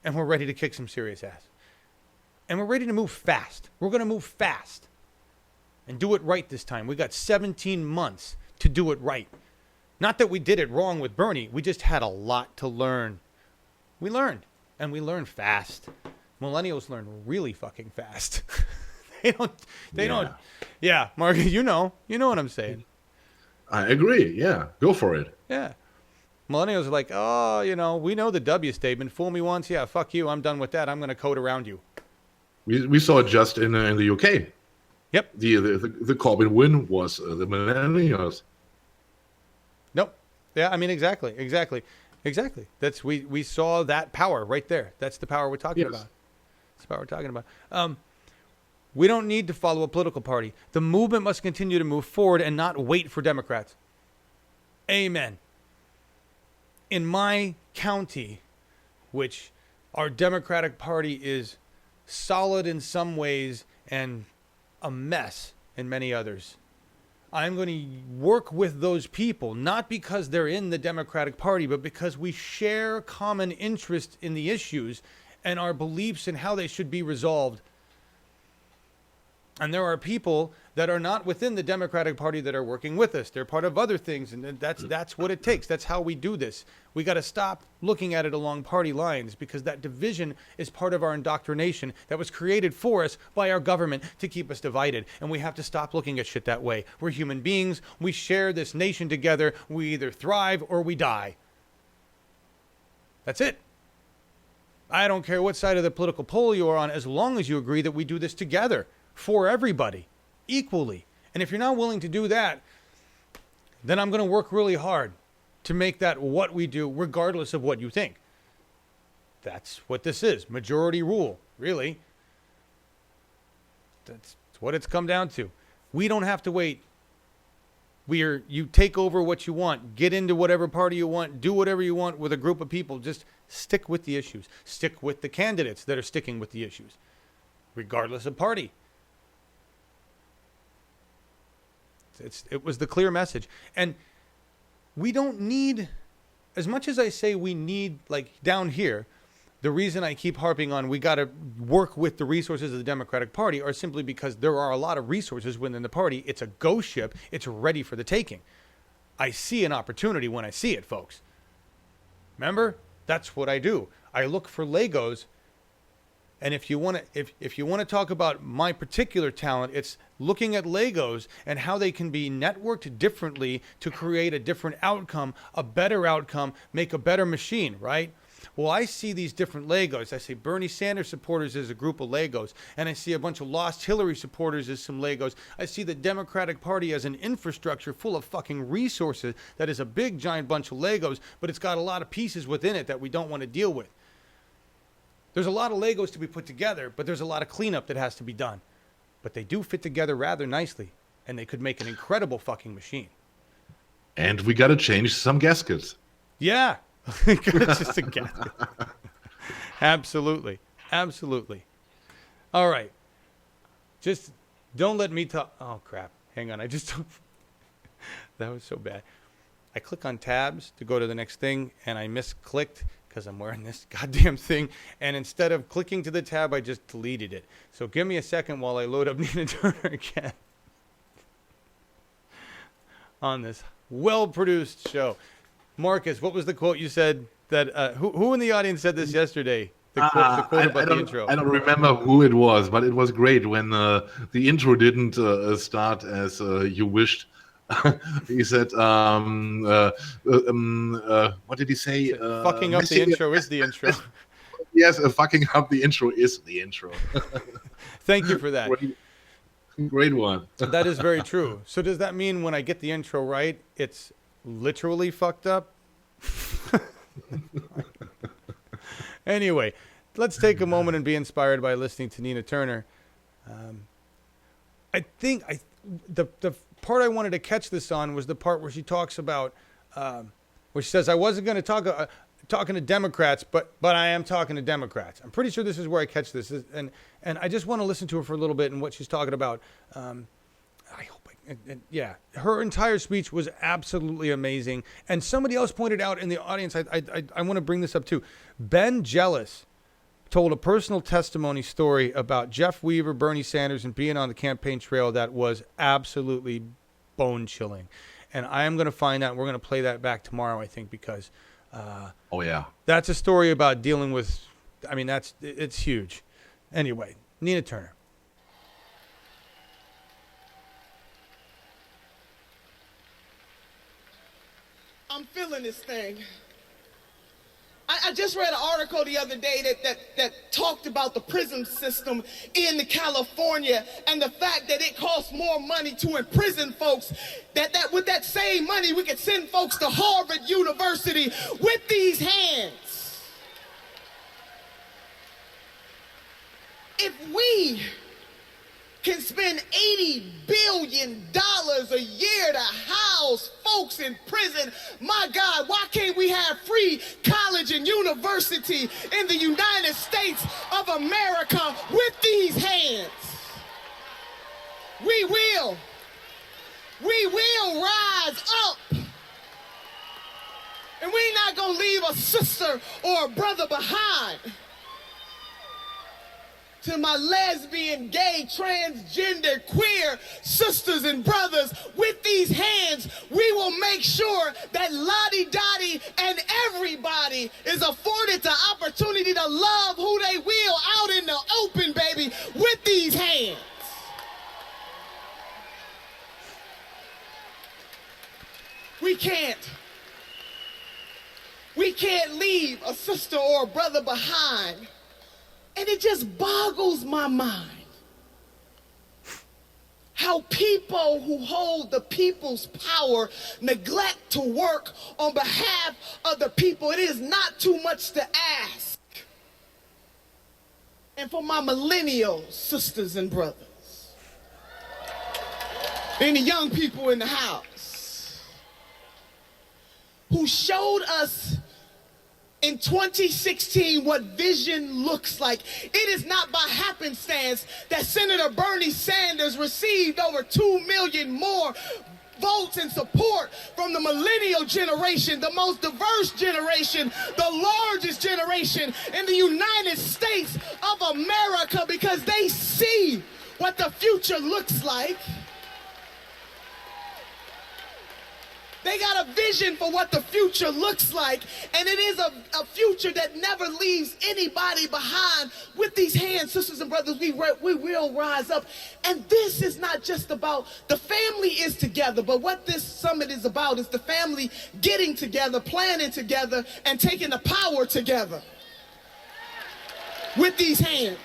and we're ready to kick some serious ass. And we're ready to move fast. We're going to move fast and do it right this time. We got 17 months to do it right. Not that we did it wrong with Bernie. We just had a lot to learn. We learned. And we learn fast. Millennials learn really fucking fast. They don't. Yeah, Mark, you know what I'm saying. I agree. Yeah, go for it. Yeah. Millennials are like, oh, we know the W statement. Fool me once. Yeah, fuck you. I'm done with that. I'm going to code around you. We saw it just in the UK. Yep. The Corbyn win was the millennials. Nope. Yeah, I mean, exactly. That's we saw that power right there. That's the power we're talking about. That's the power we're talking about. We don't need to follow a political party. The movement must continue to move forward and not wait for Democrats. Amen. In my county, which our Democratic Party is solid in some ways and a mess in many others, I'm going to work with those people, not because they're in the Democratic Party, but because we share common interest in the issues and our beliefs in how they should be resolved. And there are people that are not within the Democratic Party that are working with us. They're part of other things, and that's what it takes. That's how we do this. We got to stop looking at it along party lines, because that division is part of our indoctrination that was created for us by our government to keep us divided. And we have to stop looking at shit that way. We're human beings. We share this nation together. We either thrive or we die. That's it. I don't care what side of the political pole you are on, as long as you agree that we do this together for everybody equally. And if you're not willing to do that, then I'm going to work really hard to make that what we do, regardless of what you think. That's what this is. Majority rule, really. That's what it's come down to. We don't have to wait. You take over what you want, get into whatever party you want, do whatever you want with a group of people. Just stick with the issues. Stick with the candidates that are sticking with the issues, regardless of party. It was the clear message. And we don't need, as much as I say we need, like down here, the reason I keep harping on we got to work with the resources of the Democratic Party are simply because there are a lot of resources within the party. It's a ghost ship. It's ready for the taking. I see an opportunity when I see it, folks. Remember? That's what I do. I look for Legos. And if you want to talk about my particular talent, it's looking at Legos and how they can be networked differently to create a different outcome, a better outcome, make a better machine, right? Well, I see these different Legos. I see Bernie Sanders supporters as a group of Legos, and I see a bunch of lost Hillary supporters as some Legos. I see the Democratic Party as an infrastructure full of fucking resources that is a big giant bunch of Legos, but it's got a lot of pieces within it that we don't want to deal with. There's a lot of Legos to be put together, but there's a lot of cleanup that has to be done. But they do fit together rather nicely, and they could make an incredible fucking machine. And we got to change some gaskets. Yeah. It's just a gasket. Absolutely. Absolutely. All right. Just don't let me talk. Oh, crap. Hang on. That was so bad. I click on tabs to go to the next thing, and I misclicked because I'm wearing this goddamn thing. And instead of clicking to the tab, I just deleted it. So give me a second while I load up Nina Turner again on this well-produced show. Marcus, what was the quote you said that, who in the audience said this yesterday? The quote about the intro. I don't remember who it was, but it was great when the intro didn't start as you wished. He said, what did he say? Fucking up the intro is the intro. Yes, fucking up the intro is the intro. Thank you for that. Great one. That is very true. So does that mean when I get the intro right, it's literally fucked up? Anyway, let's take a moment and be inspired by listening to Nina Turner. I think the part I wanted to catch this on was the part where she talks about, where she says, I wasn't going to talking to Democrats, but I am talking to Democrats. I'm pretty sure this is where I catch this. And I just want to listen to her for a little bit and what she's talking about. I hope yeah, her entire speech was absolutely amazing. And somebody else pointed out in the audience, I want to bring this up too. Ben Jealous told a personal testimony story about Jeff Weaver, Bernie Sanders, and being on the campaign trail that was absolutely bone-chilling. And I am going to find out. We're going to play that back tomorrow, I think, because oh yeah, that's a story about dealing with. I mean, it's huge. Anyway, Nina Turner. I'm feeling this thing. I just read an article the other day that talked about the prison system in California and the fact that it costs more money to imprison folks, that with that same money we could send folks to Harvard University with these hands. If we can spend $80 billion a year to house folks in prison, my God, why can't we have free college and university in the United States of America with these hands? We will rise up. And we're not gonna leave a sister or a brother behind. To my lesbian, gay, transgender, queer sisters and brothers, with these hands, we will make sure that Lottie Dottie and everybody is afforded the opportunity to love who they will out in the open, baby, with these hands. We can't leave a sister or a brother behind. And it just boggles my mind how people who hold the people's power neglect to work on behalf of the people. It is not too much to ask. And for my millennial sisters and brothers, and the young people in the house who showed us in 2016 what vision looks like. It is not by happenstance that Senator Bernie Sanders received over 2 million more votes and support from the millennial generation, the most diverse generation, the largest generation in the United States of America, because they see what the future looks like. They got a vision for what the future looks like, and it is a future that never leaves anybody behind. With these hands, sisters and brothers, we will rise up. And this is not just about the family is together, but what this summit is about is the family getting together, planning together, and taking the power together with these hands.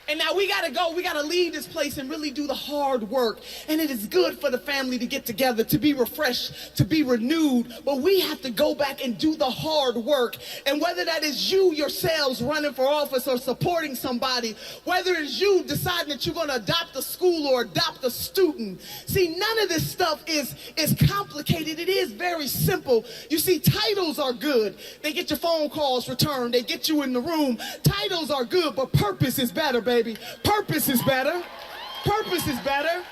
And now we gotta leave this place and really do the hard work. And it is good for the family to get together, to be refreshed, to be renewed. But we have to go back and do the hard work. And whether that is you yourselves running for office or supporting somebody, whether it's you deciding that you're gonna adopt a school or adopt a student. See, none of this stuff is complicated. It is very simple. You see, titles are good. They get your phone calls returned. They get you in the room. Titles are good, but purpose is better, baby. Purpose is better. Purpose is better.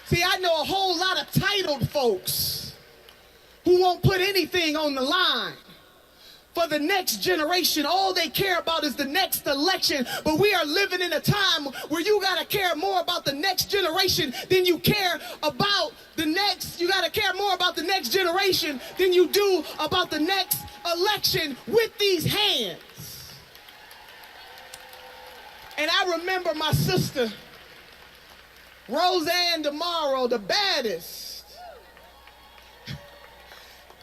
See, I know a whole lot of titled folks who won't put anything on the line for the next generation. All they care about is the next election. But we are living in a time where you got to care more about the next generation than you care about the next. You got to care more about the next generation than you do about the next election with these hands. And I remember my sister, Roseanne Damaro, the baddest.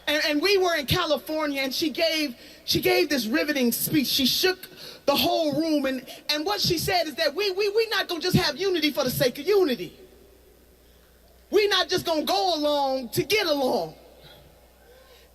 And we were in California, and she gave this riveting speech. She shook the whole room, and what she said is that we not gonna just have unity for the sake of unity. We're not just gonna go along to get along.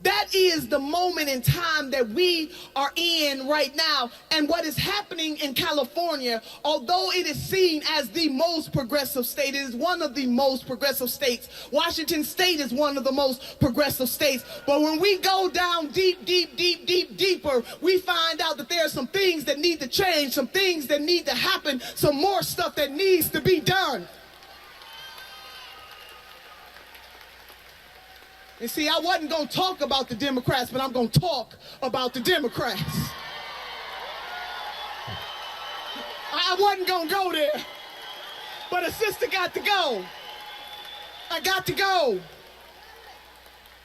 That is the moment in time that we are in right now. And what is happening in California, although it is seen as the most progressive state, it is one of the most progressive states. Washington State is one of the most progressive states. But when we go down deeper, we find out that there are some things that need to change, some things that need to happen, some more stuff that needs to be done. And see, I wasn't going to talk about the Democrats, but I'm going to talk about the Democrats. I wasn't going to go there, but a sister got to go. I got to go.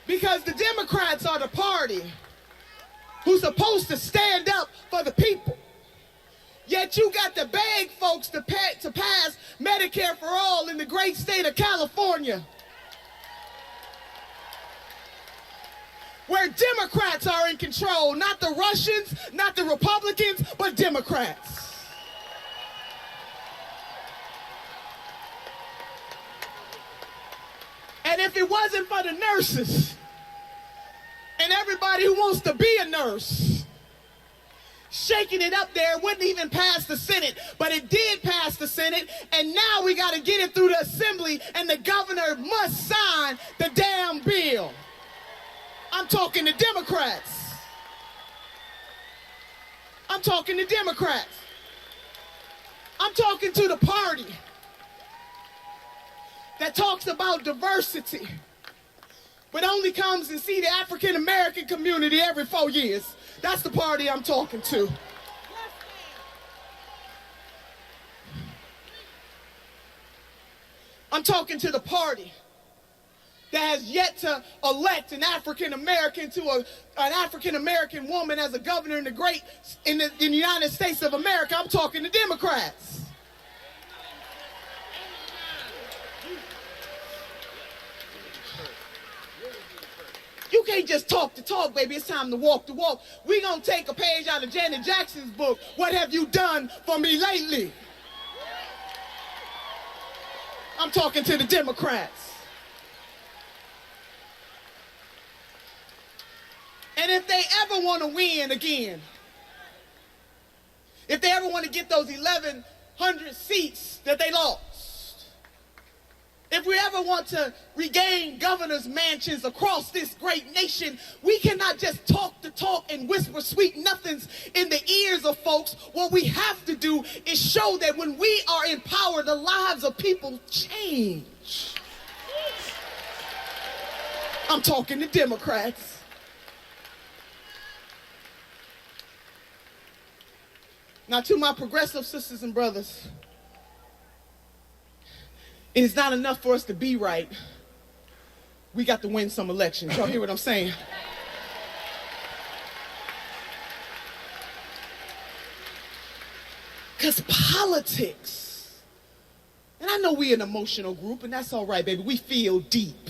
Because the Democrats are the party who's supposed to stand up for the people. Yet you got to beg folks to pass Medicare for all in the great state of California, where Democrats are in control, not the Russians, not the Republicans, but Democrats. And if it wasn't for the nurses and everybody who wants to be a nurse shaking it up there, it wouldn't even pass the Senate. But it did pass the Senate, and now we got to get it through the Assembly, and the governor must sign the damn bill. I'm talking to Democrats. I'm talking to Democrats. I'm talking to the party that talks about diversity, but only comes and see the African American community every 4 years. That's the party I'm talking to. I'm talking to the party that has yet to elect an African American to an African American woman as a governor in the United States of America. I'm talking to Democrats. You can't just talk the talk, baby. It's time to walk the walk. We're going to take a page out of Janet Jackson's book, What Have You Done For Me Lately? I'm talking to the Democrats. And if they ever want to win again, if they ever want to get those 1,100 seats that they lost, if we ever want to regain governor's mansions across this great nation, we cannot just talk the talk and whisper sweet nothings in the ears of folks. What we have to do is show that when we are in power, the lives of people change. I'm talking to Democrats. Now, to my progressive sisters and brothers, It is not enough for us to be right. We got to win some elections. Y'all hear what I'm saying? Because politics, and I know we're an emotional group, and that's all right, baby. We feel deep.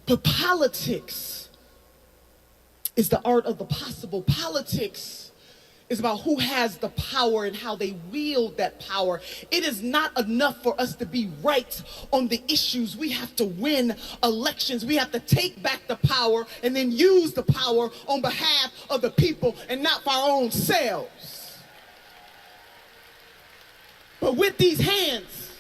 But politics is the art of the possible. Politics is about who has the power and how they wield that power. It is not enough for us to be right on the issues. We have to win elections. We have to take back the power and then use the power on behalf of the people and not for our own selves. But with these hands,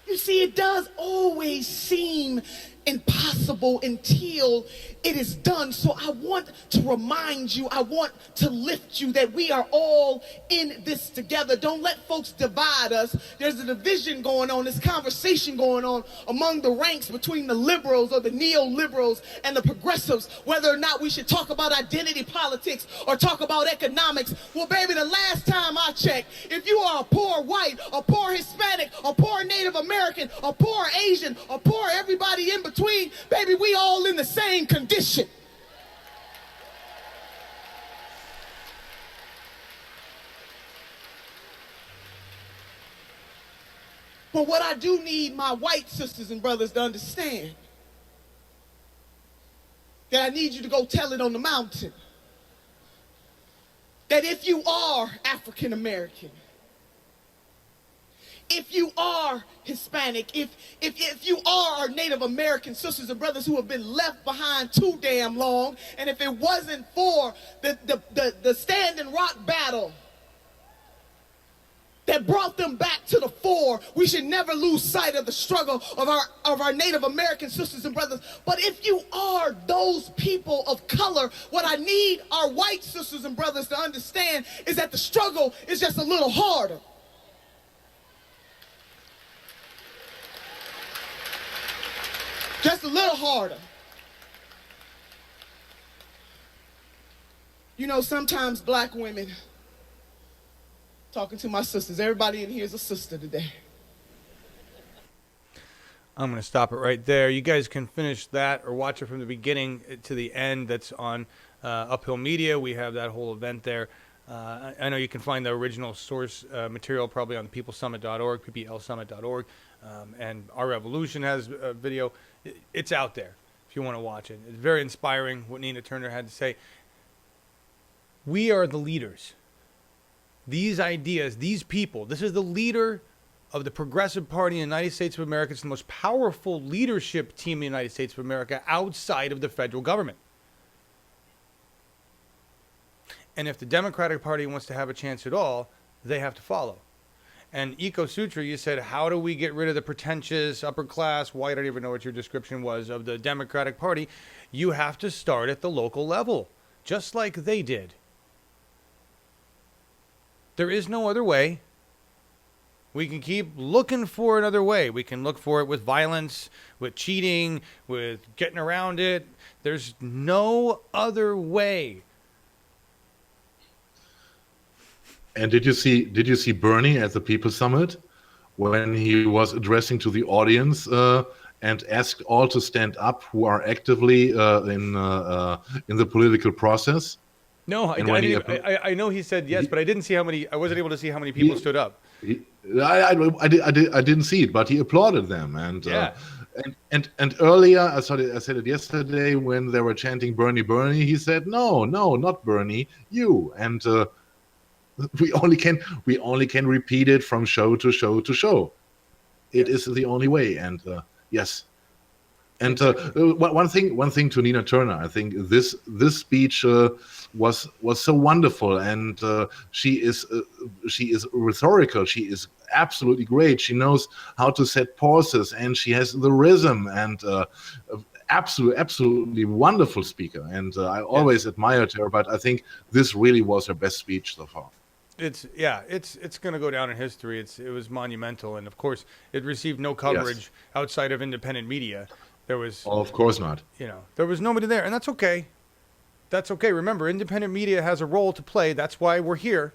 you see, it does always seem impossible until it is done. So I want to remind you, I want to lift you that we are all in this together. Don't let folks divide us. There's a division going on, this conversation going on among the ranks between the liberals or the neoliberals and the progressives, whether or not we should talk about identity politics or talk about economics. Well, baby, the last time I checked, if you are a poor white, a poor Hispanic, a poor Native American, a poor Asian, a poor everybody in between, baby, we all in the same condition. But what I do need my white sisters and brothers to understand, that I need you to go tell it on the mountain, that if you are African American, if you are Hispanic, if you are our Native American sisters and brothers who have been left behind too damn long, and if it wasn't for the Standing Rock battle that brought them back to the fore, we should never lose sight of the struggle of our Native American sisters and brothers. But if you are those people of color, what I need our white sisters and brothers to understand is that the struggle is just a little harder. Just a little harder. You know, sometimes black women, talking to my sisters, everybody in here is a sister today. I'm going to stop it right there. You guys can finish that or watch it from the beginning to the end. That's on Uphill Media. We have that whole event there. I know you can find the original source material probably on peoplesummit.org, pplsummit.org. And Our Revolution has a video. It's out there if you want to watch it. It's very inspiring what Nina Turner had to say. We are the leaders. These ideas, these people, this is the leader of the Progressive Party in the United States of America. It's the most powerful leadership team in the United States of America outside of the federal government. And if the Democratic Party wants to have a chance at all, they have to follow. And Eco Sutra, you said, how do we get rid of the pretentious, upper class, white, I don't even know what your description was, of the Democratic Party? You have to start at the local level, just like they did. There is no other way. We can keep looking for another way. We can look for it with violence, with cheating, with getting around it. There's no other way. And did you see Bernie at the People's Summit when he was addressing to the audience and asked all to stand up who are actively in the political process? No, I know he said yes, but I didn't see how many. I wasn't able to see how many people stood up. I didn't see it, but he applauded them. And yeah. And earlier, I said it yesterday when they were chanting "Bernie, Bernie." He said, "No, not Bernie, you." And we only can repeat it from show to show to show. It is the only way. And yes. And one thing to Nina Turner, I think this speech was so wonderful, and she is rhetorical. She is absolutely great. She knows how to set pauses, and she has the rhythm, and absolutely wonderful speaker. And I always admired her, but I think this really was her best speech so far. It's going to go down in history. It was monumental, and of course, it received no coverage outside of independent media. There was, of course not. There was nobody there, and that's okay. That's okay. Remember, independent media has a role to play. That's why we're here.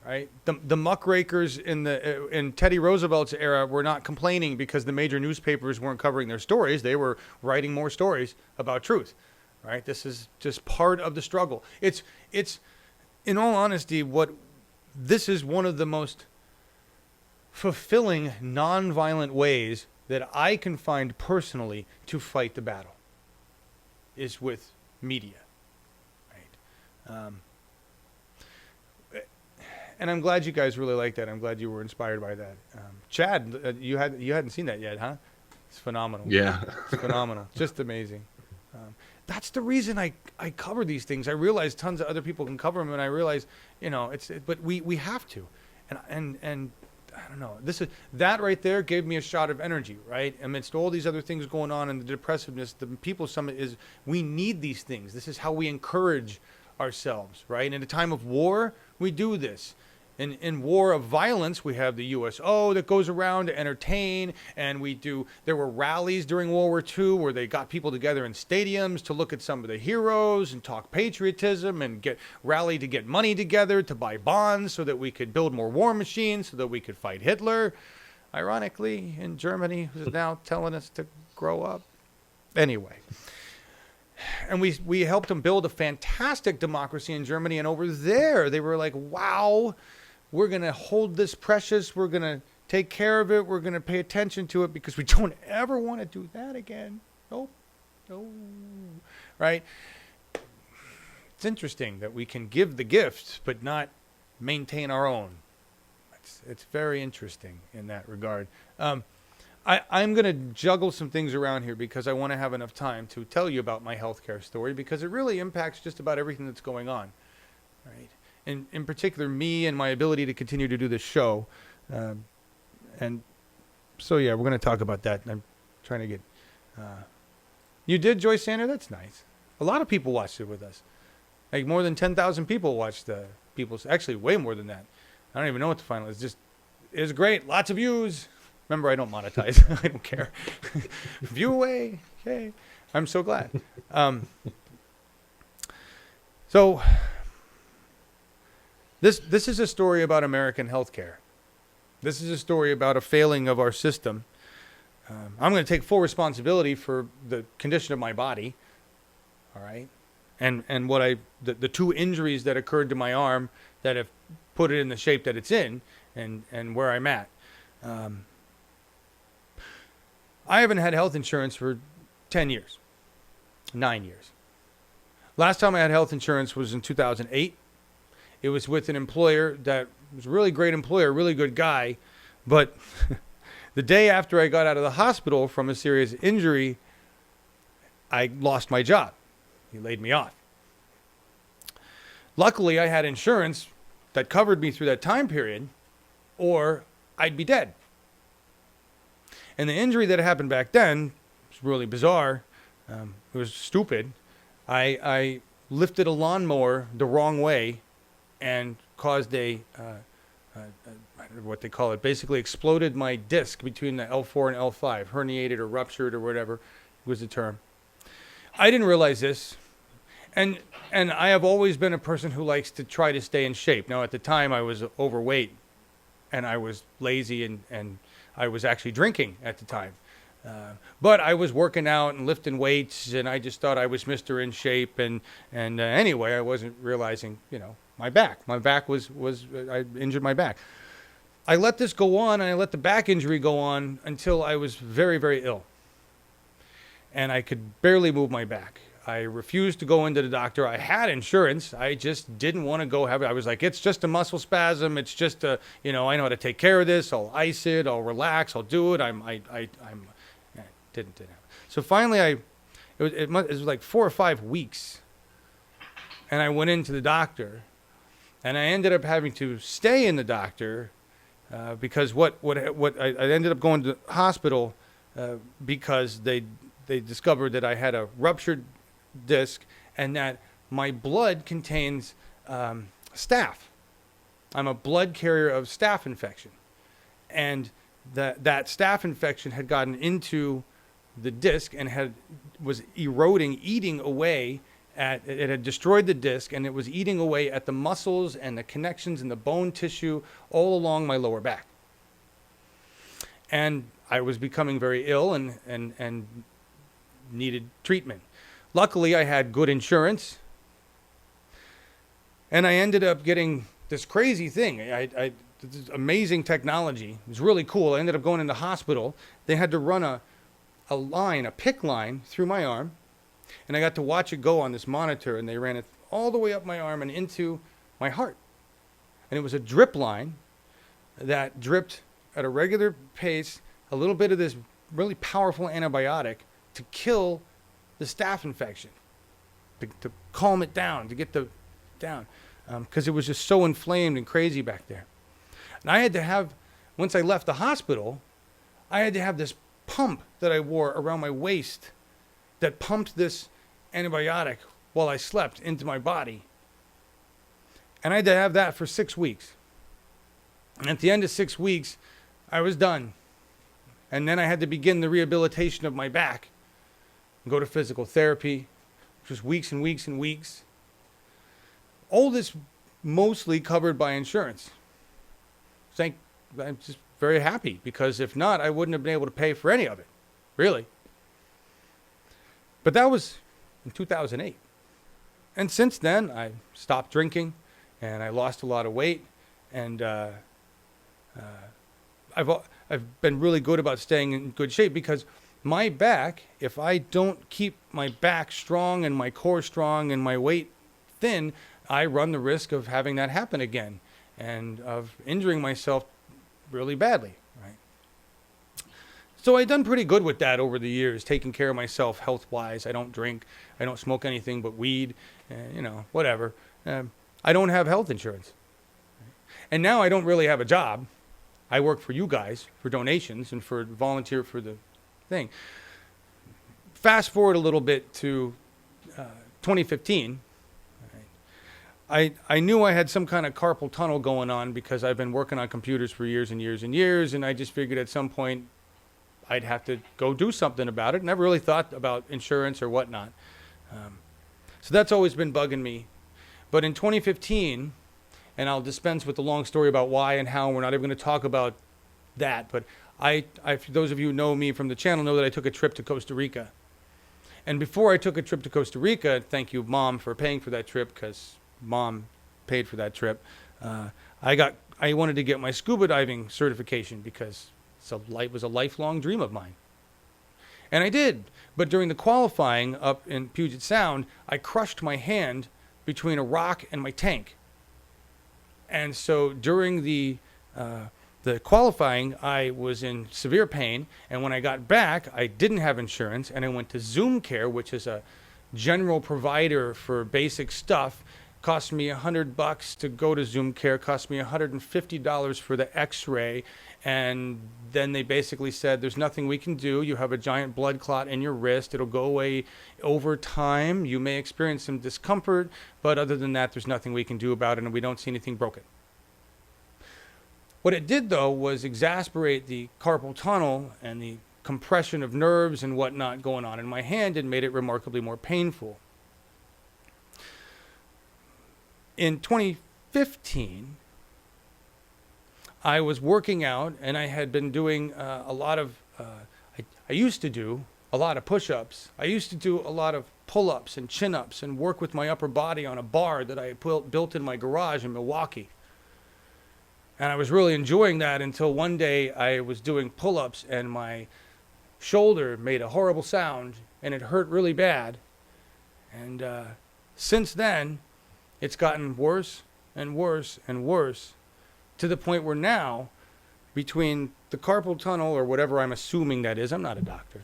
right? The muckrakers in Teddy Roosevelt's era were not complaining because the major newspapers weren't covering their stories. They were writing more stories about truth, right? This is just part of the struggle. It's in all honesty, this is one of the most fulfilling nonviolent ways that I can find personally to fight the battle is with media, right? And I'm glad you guys really like that. I'm glad you were inspired by that. Chad, you hadn't seen that yet, huh? It's phenomenal. Yeah. It's phenomenal. Just amazing. That's the reason I cover these things. I realize tons of other people can cover them, and I realize, but we have to, and I don't know. That right there gave me a shot of energy, right? Amidst all these other things going on and the depressiveness, the People's Summit we need these things. This is how we encourage ourselves, right? In a time of war, we do this. In war of violence, we have the USO that goes around to entertain, and there were rallies during World War II where they got people together in stadiums to look at some of the heroes and talk patriotism and rally to get money together to buy bonds so that we could build more war machines so that we could fight Hitler. Ironically, in Germany, who's now telling us to grow up. Anyway. And we helped them build a fantastic democracy in Germany, and over there they were like, wow, we're going to hold this precious, we're going to take care of it, we're going to pay attention to it because we don't ever want to do that again. Nope. No. Right? It's interesting that we can give the gifts but not maintain our own. It's very interesting in that regard. I'm going to juggle some things around here because I want to have enough time to tell you about my healthcare story because it really impacts just about everything that's going on, right? And in particular, me and my ability to continue to do this show. And so, yeah, we're going to talk about that. I'm trying to get... You did, Joyce Sander? That's nice. A lot of people watched it with us. Like more than 10,000 people watched actually, way more than that. I don't even know what the final is. It was great. Lots of views. Remember, I don't monetize. I don't care. View away. Okay. I'm so glad. So this is a story about American healthcare. This is a story about a failing of our system. I'm going to take full responsibility for the condition of my body. All right. And the two injuries that occurred to my arm that have put it in the shape that it's in and where I'm at. I haven't had health insurance for 10 years, 9 years. Last time I had health insurance was in 2008. It was with an employer that was a really great employer, really good guy. But the day after I got out of the hospital from a serious injury, I lost my job. He laid me off. Luckily, I had insurance that covered me through that time period, or I'd be dead. And the injury that happened back then was really bizarre. It was stupid. I lifted a lawnmower the wrong way and caused I don't know what they call it, basically exploded my disc between the L4 and L5, herniated or ruptured or whatever was the term. I didn't realize this. And I have always been a person who likes to try to stay in shape. Now, at the time, I was overweight and I was lazy and I was actually drinking at the time. But I was working out and lifting weights, and I just thought I was Mr. In Shape. And anyway, I wasn't realizing, my back. My back was I injured my back. I let this go on, and I let the back injury go on until I was very, very ill. And I could barely move my back. I refused to go into the doctor. I had insurance. I just didn't want to go have it. I was like, it's just a muscle spasm. It's just I know how to take care of this. I'll ice it. I'll relax. I'll do it. Didn't happen. So finally, it was like 4 or 5 weeks, and I went into the doctor, and I ended up having to stay in the doctor because what I ended up going to the hospital because they discovered that I had a ruptured disc and that my blood contains staph. I'm a blood carrier of staph infection, and that staph infection had gotten into the disc and was eroding, eating away it had destroyed the disc, and it was eating away at the muscles and the connections and the bone tissue all along my lower back. And I was becoming very ill and needed treatment. Luckily, I had good insurance, and I ended up getting this crazy thing. This amazing technology. It was really cool. I ended up going in the hospital. They had to run a PICC line through my arm, and I got to watch it go on this monitor, and they ran it all the way up my arm and into my heart. And it was a drip line that dripped at a regular pace a little bit of this really powerful antibiotic to kill the staph infection, to calm it down, to get the down, because it was just so inflamed and crazy back there. And I had to have, once I left the hospital, I had to have this pump that I wore around my waist that pumped this antibiotic while I slept into my body. And I had to have that for 6 weeks. And at the end of 6 weeks, I was done. And then I had to begin the rehabilitation of my back and go to physical therapy, which was weeks and weeks and weeks. All this mostly covered by insurance. I'm just very happy, because if not, I wouldn't have been able to pay for any of it, really. But that was in 2008. And since then, I stopped drinking, and I lost a lot of weight, and I've been really good about staying in good shape, because my back, if I don't keep my back strong and my core strong and my weight thin, I run the risk of having that happen again and of injuring myself really badly, right? So I've done pretty good with that over the years, taking care of myself health-wise. I don't drink. I don't smoke anything but weed, whatever. I don't have health insurance. And now I don't really have a job. I work for you guys for donations and for volunteer for the thing. Fast forward a little bit to 2015. I knew I had some kind of carpal tunnel going on, because I've been working on computers for years and years and years, and I just figured at some point I'd have to go do something about it. Never really thought about insurance or whatnot. So that's always been bugging me. But in 2015, and I'll dispense with the long story about why and how, we're not even going to talk about that, but for those of you who know me from the channel know that I took a trip to Costa Rica. And before I took a trip to Costa Rica, thank you, Mom, for paying for that trip, because Mom paid for that trip. I wanted to get my scuba diving certification, because it was a lifelong dream of mine. And I did. But during the qualifying up in Puget Sound, I crushed my hand between a rock and my tank. And so during the qualifying, I was in severe pain. And when I got back, I didn't have insurance. And I went to Zoom Care, which is a general provider for basic stuff. Cost me $100 to go to Zoom Care, cost me $150 for the x-ray, and then they basically said, there's nothing we can do. You have a giant blood clot in your wrist. It'll go away over time. You may experience some discomfort, but other than that, there's nothing we can do about it, and we don't see anything broken. What it did, though, was exasperate the carpal tunnel and the compression of nerves and whatnot going on in my hand, and made it remarkably more painful. In 2015, I was working out, and I had been doing a lot of, I used to do a lot of push-ups. I used to do a lot of pull-ups and chin-ups and work with my upper body on a bar that I built in my garage in Milwaukee. And I was really enjoying that until one day I was doing pull-ups and my shoulder made a horrible sound and it hurt really bad. And since then, it's gotten worse and worse and worse, to the point where now, between the carpal tunnel, or whatever I'm assuming that is, I'm not a doctor,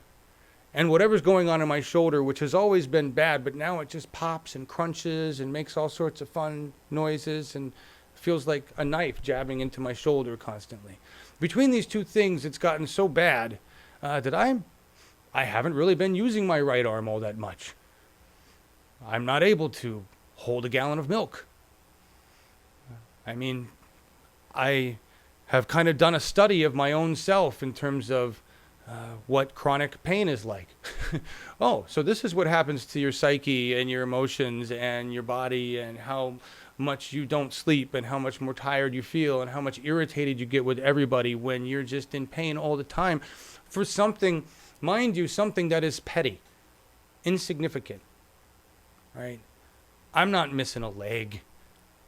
and whatever's going on in my shoulder, which has always been bad, but now it just pops and crunches and makes all sorts of fun noises and feels like a knife jabbing into my shoulder constantly. Between these two things, it's gotten so bad that I haven't really been using my right arm all that much. I'm not able to hold a gallon of milk. I mean, I have kind of done a study of my own self in terms of what chronic pain is like. Oh, so this is what happens to your psyche and your emotions and your body, and how much you don't sleep and how much more tired you feel and how much irritated you get with everybody when you're just in pain all the time for something, mind you, something that is petty, insignificant, right? I'm not missing a leg.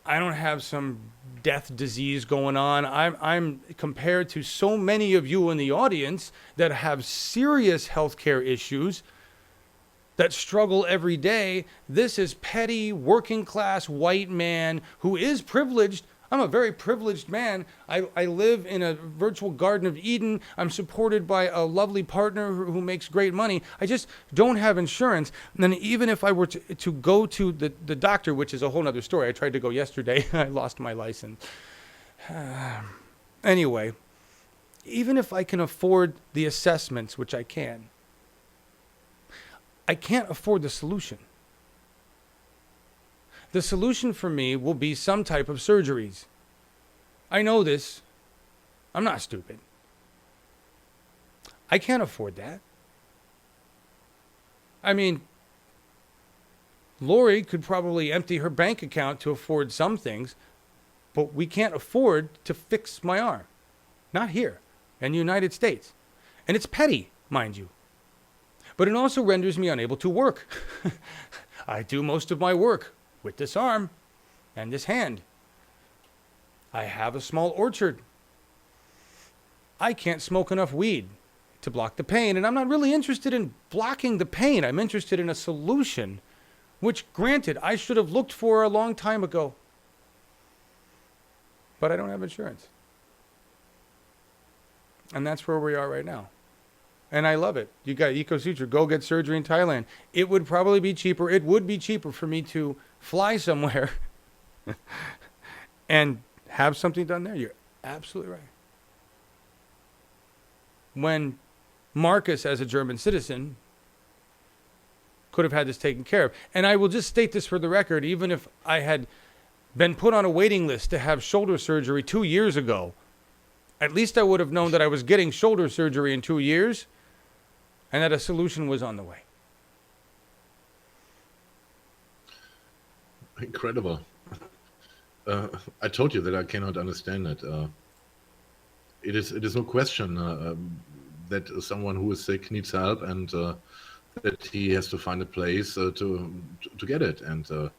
I don't have some death disease going on. I'm compared to so many of you in the audience that have serious healthcare issues, that struggle every day. This is petty, working class white man who is privileged. I'm a very privileged man. I live in a virtual Garden of Eden. I'm supported by a lovely partner who makes great money. I just don't have insurance. And then even if I were to go to the doctor, which is a whole other story. I tried to go yesterday. I lost my license. Anyway, even if I can afford the assessments, which I can't afford the solution. The solution for me will be some type of surgeries. I know this. I'm not stupid. I can't afford that. I mean, Lori could probably empty her bank account to afford some things, but we can't afford to fix my arm. Not here in the United States. And it's petty, mind you. But it also renders me unable to work. I do most of my work with this arm and this hand. I have a small orchard. I can't smoke enough weed to block the pain, and I'm not really interested in blocking the pain. I'm interested in a solution, which, granted, I should have looked for a long time ago. But I don't have insurance. And that's where we are right now. And I love it. You got EcoSuture, go get surgery in Thailand. It would probably be cheaper. It would be cheaper for me to fly somewhere and have something done there. You're absolutely right. When Markus, as a German citizen, could have had this taken care of. And I will just state this for the record, even if I had been put on a waiting list to have shoulder surgery 2 years ago, at least I would have known that I was getting shoulder surgery in 2 years and that a solution was on the way. Incredible. I told you that I cannot understand it. It is no question that someone who is sick needs help, and that he has to find a place to get it. And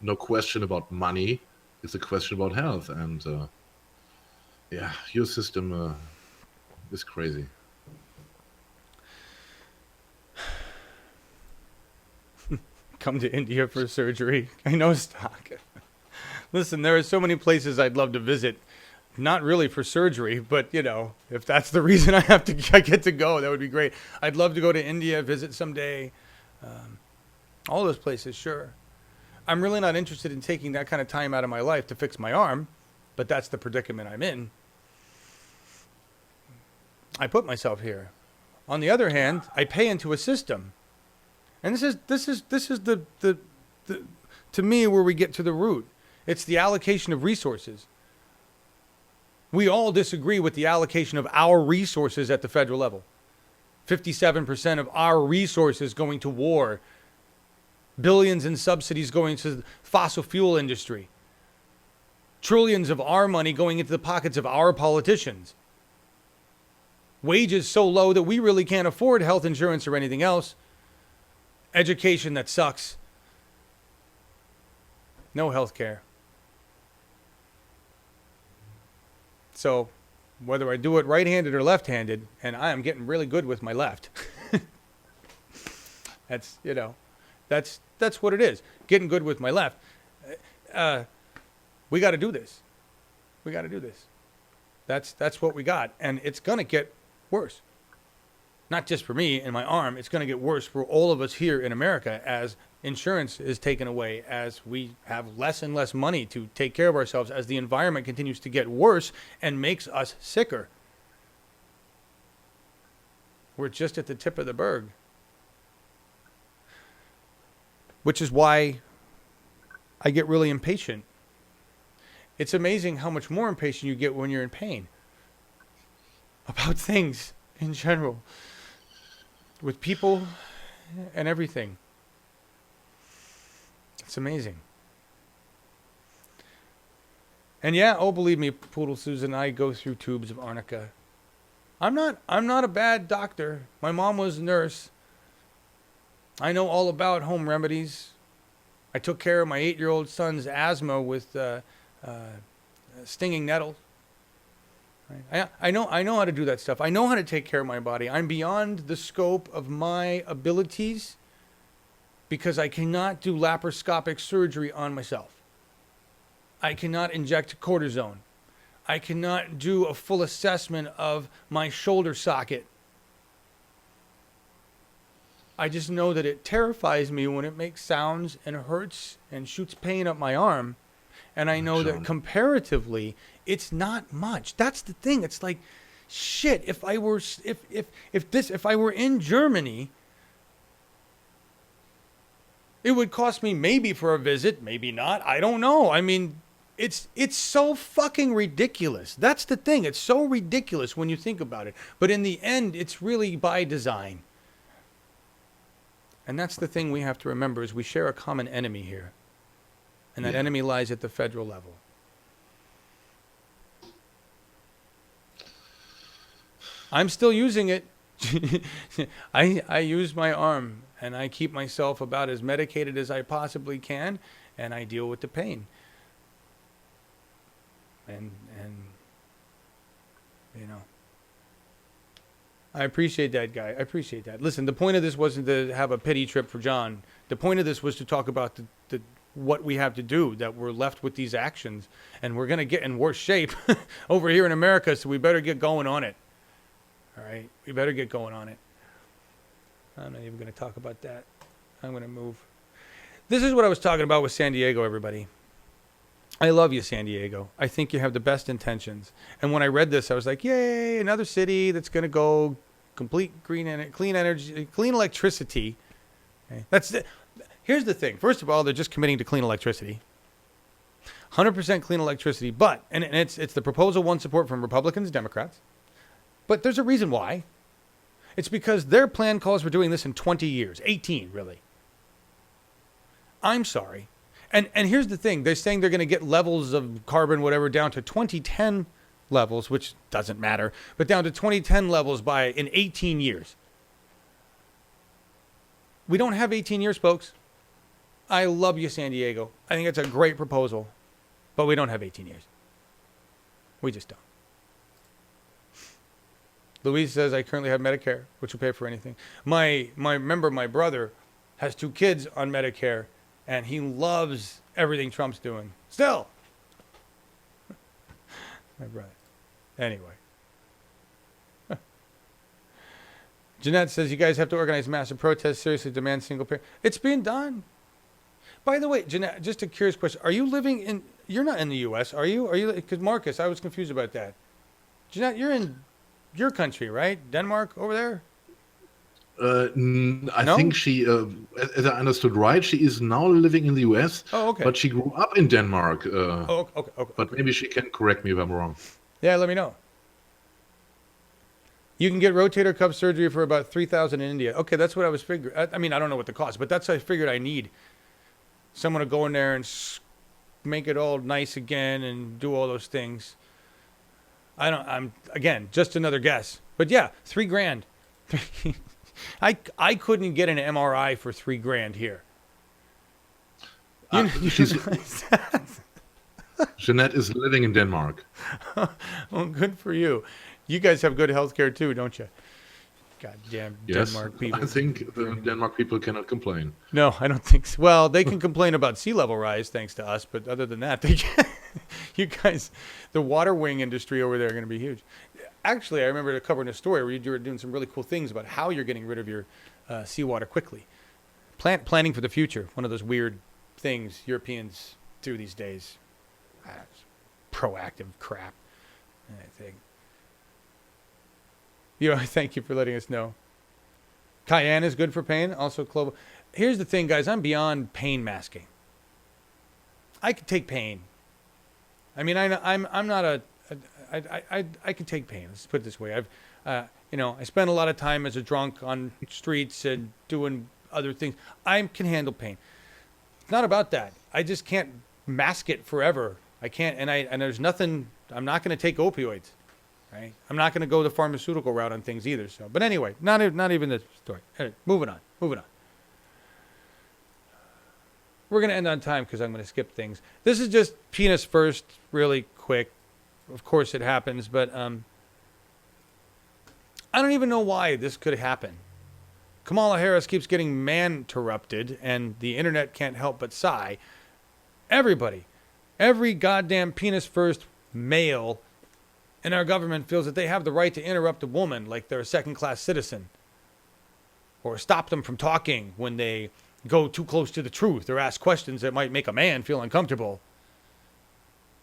no question about money. It's a question about health. And yeah, your system is crazy. Come to India for surgery. I know, Stock. Listen, there are so many places I'd love to visit. Not really for surgery, but, you know, if that's the reason I get to go, that would be great. I'd love to go to India, visit someday. All those places, sure. I'm really not interested in taking that kind of time out of my life to fix my arm, but that's the predicament I'm in. I put myself here. On the other hand, I pay into a system. And this is the to me where we get to the root. It's the allocation of resources. We all disagree with the allocation of our resources at the federal level. 57% of our resources going to war. Billions in subsidies going to the fossil fuel industry. Trillions of our money going into the pockets of our politicians. Wages so low that we really can't afford health insurance or anything else. Education that sucks. No health care. So whether I do it right-handed or left-handed, and I am getting really good with my left. That's, you know, that's what it is. Getting good with my left. We got to do this. We got to do this. That's what we got. And it's going to get worse. Not just for me and my arm, it's going to get worse for all of us here in America as insurance is taken away, as we have less and less money to take care of ourselves, as the environment continues to get worse and makes us sicker. We're just at the tip of the berg. Which is why I get really impatient. It's amazing how much more impatient you get when you're in pain about things. in general, with people and everything. It's amazing. And yeah, oh, believe me, Poodle Susan, I go through tubes of arnica. I'm not a bad doctor. My mom was a nurse. I know all about home remedies. I took care of my 8-year-old son's asthma with stinging nettles. Right? I know how to do that stuff. I know how to take care of my body. I'm beyond the scope of my abilities because I cannot do laparoscopic surgery on myself. I cannot inject cortisone. I cannot do a full assessment of my shoulder socket. I just know that it terrifies me when it makes sounds and hurts and shoots pain up my arm. And I know that comparatively, it's not much. That's the thing. It's like, shit, if I were in Germany, it would cost me maybe for a visit, maybe not. I don't know. I mean, it's so fucking ridiculous. That's the thing. It's so ridiculous when you think about it. But in the end, it's really by design. And that's the thing we have to remember is we share a common enemy here. And that enemy lies at the federal level. I'm still using it. I use my arm and I keep myself about as medicated as I possibly can and I deal with the pain. And you know, I appreciate that, guy. I appreciate that. Listen, the point of this wasn't to have a pity trip for John. The point of this was to talk about the what we have to do, that we're left with these actions, and we're going to get in worse shape over here in America, so we better get going on it. All right? We better get going on it. I'm not even going to talk about that. I'm going to move. This is what I was talking about with San Diego, everybody. I love you, San Diego. I think you have the best intentions. And when I read this, I was like, yay, another city that's going to go complete clean energy, clean electricity. Okay? That's it. Here's the thing. First of all, they're just committing to clean electricity. 100% clean electricity. But, and it's the proposal won support from Republicans, Democrats. But there's a reason why. It's because their plan calls for doing this in 20 years. 18, really. I'm sorry. And here's the thing. They're saying they're going to get levels of carbon, whatever, down to 2010 levels, which doesn't matter, but down to 2010 levels in 18 years. We don't have 18 years, folks. I love you, San Diego. I think it's a great proposal, but we don't have 18 years. We just don't. Louise says, I currently have Medicare, which will pay for anything. My brother has 2 kids on Medicare, and he loves everything Trump's doing. Still. My brother. Anyway. Jeanette says, you guys have to organize massive protests, seriously demand single payer. It's being done. By the way, Jeanette, just a curious question. Are you living in, you're not in the U.S., are you? Because Marcus, I was confused about that. Jeanette, you're in your country, right? Denmark over there? I think she, as I understood right, she is now living in the U.S., but she grew up in Denmark. But maybe she can correct me if I'm wrong. Yeah, let me know. You can get rotator cuff surgery for about $3,000 in India. Okay, that's what I was figuring. I mean, I don't know what the cost, but that's what I figured I need. Someone to go in there and make it all nice again and do all those things. I'm again, just another guess. But yeah, $3,000. I couldn't get an MRI for $3,000 here. Jeanette is living in Denmark. Well, good for you. You guys have good health care too, don't you? Goddamn Denmark people. I think the Denmark people cannot complain. No, I don't think so. Well, they can complain about sea level rise thanks to us, but other than that, they can't. You guys, the water wing industry over there are going to be huge. Actually, I remember covering a story where you were doing some really cool things about how you're getting rid of your seawater quickly. Planning for the future, one of those weird things Europeans do these days. Proactive crap, I think. Thank you for letting us know. Cayenne is good for pain. Also, clove. Here's the thing, guys. I'm beyond pain masking. I can take pain. I mean, I'm not a. I can take pain. Let's put it this way. I spend a lot of time as a drunk on streets and doing other things. I can handle pain. It's not about that. I just can't mask it forever. I can't, and there's nothing. I'm not going to take opioids, right? I'm not going to go the pharmaceutical route on things either. So, but anyway, not even the story. Anyway, moving on. We're going to end on time because I'm going to skip things. This is just penis first, really quick. Of course it happens, but I don't even know why this could happen. Kamala Harris keeps getting man-interrupted, and the internet can't help but sigh. Everybody, every goddamn penis first male in our government feels that they have the right to interrupt a woman like they're a second-class citizen, or stop them from talking when they go too close to the truth or ask questions that might make a man feel uncomfortable.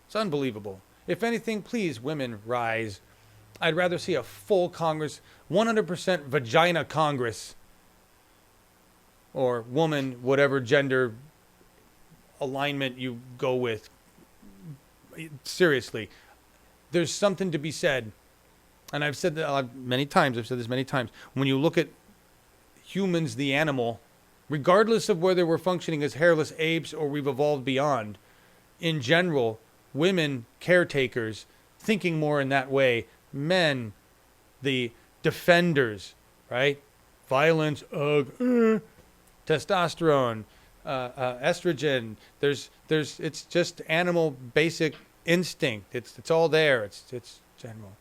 It's unbelievable. If anything, please, women, rise. I'd rather see a full Congress, 100% vagina Congress, or woman, whatever gender alignment you go with. Seriously, there's something to be said, and I've said that many times. I've said this many times. When you look at humans, the animal, regardless of whether we're functioning as hairless apes or we've evolved beyond, in general, women, caretakers, thinking more in that way, men, the defenders, right? Violence, testosterone, estrogen. It's just animal basic instinct. It's all there. It's general.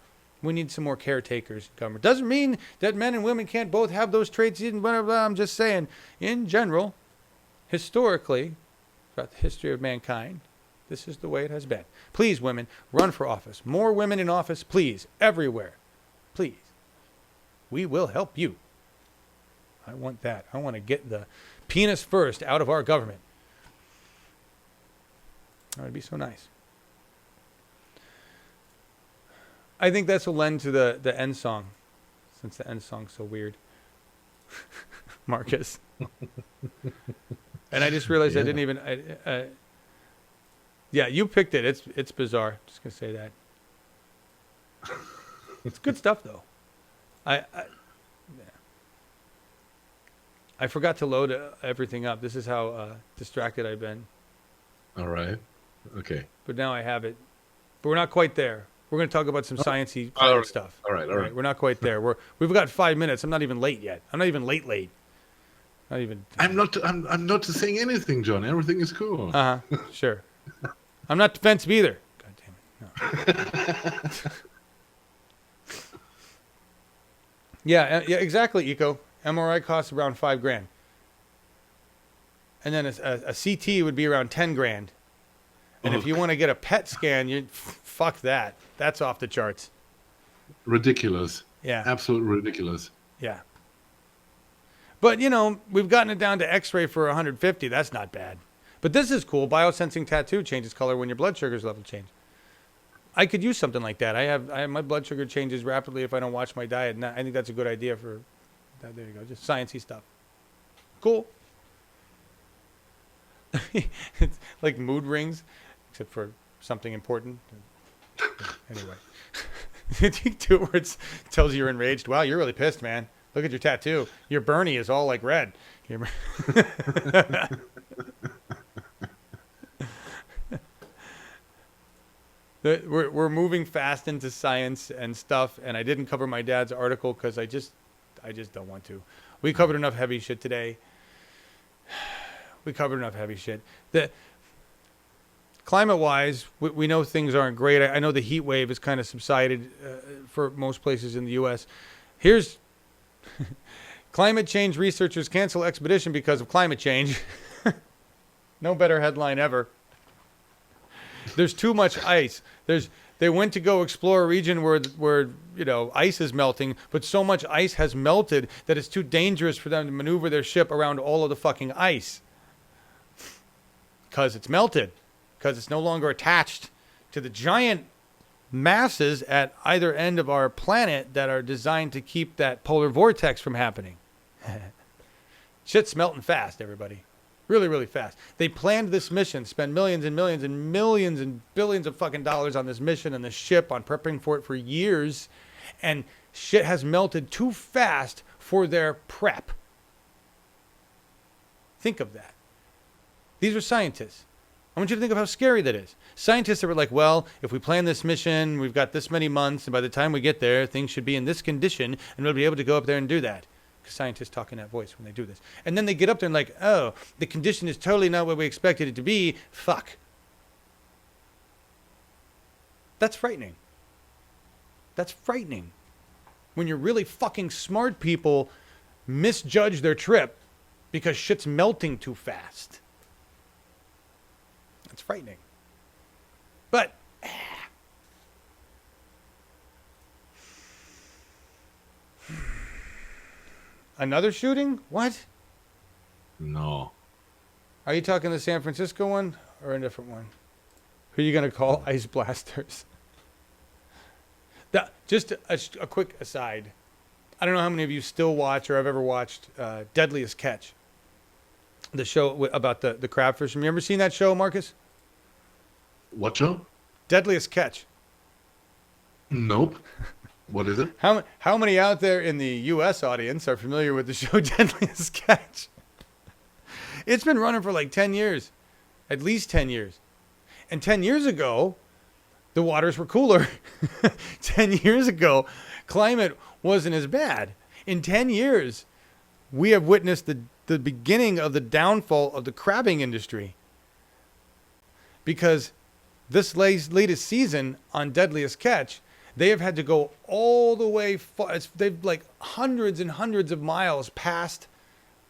We need some more caretakers in government. Doesn't mean that men and women can't both have those traits. I'm just saying, in general, historically, throughout the history of mankind, this is the way it has been. Please, women, run for office. More women in office, please, everywhere. Please. We will help you. I want that. I want to get the penis first out of our government. That would be so nice. I think this will lend to the end song, since the end song's so weird. Marcus. And I just realized I didn't even... yeah, you picked it. It's bizarre. Just going to say that. It's good stuff, though. I forgot to load everything up. This is how distracted I've been. All right. Okay. But now I have it. But we're not quite there. We're going to talk about some sciencey stuff. All right. We're not quite there. We've got 5 minutes. I'm not even late yet. I'm not even late. Not even. I'm not saying anything, John. Everything is cool. Sure. I'm not defensive either. God damn it. No. Yeah, exactly, Eco. MRI costs around $5,000. And then a CT would be around $10,000. And if you want to get a PET scan, fuck that. That's off the charts. Ridiculous. Yeah. Absolutely ridiculous. Yeah. But, we've gotten it down to X-ray for $150. That's not bad. But this is cool. Biosensing tattoo changes color when your blood sugars level change. I could use something like that. I have my blood sugar changes rapidly if I don't watch my diet. And I think that's a good idea for that. There you go. Just sciencey stuff. Cool. It's like mood rings, except for something important. Anyway. You do it where it tells you you're enraged. Wow, you're really pissed, man. Look at your tattoo. Your Bernie is all like red. We're moving fast into science and stuff, and I didn't cover my dad's article because I just don't want to. We covered enough heavy shit today. The climate-wise, we know things aren't great. I know the heat wave has kind of subsided for most places in the U.S. Here's climate change researchers cancel expedition because of climate change. No better headline ever. There's too much ice. They went to go explore a region where ice is melting, but so much ice has melted that it's too dangerous for them to maneuver their ship around all of the fucking ice. Because it's melted. Because it's no longer attached to the giant masses at either end of our planet that are designed to keep that polar vortex from happening. Shit's melting fast, everybody. Really, really fast. They planned this mission, spent millions and millions and millions and billions of fucking dollars on this mission and this ship, on prepping for it for years. And shit has melted too fast for their prep. Think of that. These are scientists. I want you to think of how scary that is. Scientists that were like, well, if we plan this mission, we've got this many months, and by the time we get there, things should be in this condition, and we'll be able to go up there and do that. Because scientists talk in that voice when they do this. And then they get up there and like, oh, the condition is totally not what we expected it to be. Fuck. That's frightening. That's frightening. When you're really fucking smart people misjudge their trip because shit's melting too fast. That's frightening. But another shooting? What? No. Are you talking the San Francisco one or a different one? Who are you going to call ice blasters? Just a quick aside. I don't know how many of you still watch or have ever watched Deadliest Catch. The show about the crab fishermen. You ever seen that show, Marcus? What show? Deadliest Catch. Nope. What is it? How many out there in the U.S. audience are familiar with the show Deadliest Catch? It's been running for like 10 years. At least 10 years. And 10 years ago, the waters were cooler. 10 years ago, climate wasn't as bad. In 10 years, we have witnessed the beginning of the downfall of the crabbing industry. Because this latest season on Deadliest Catch, they have had to go all the way far. They've like hundreds and hundreds of miles past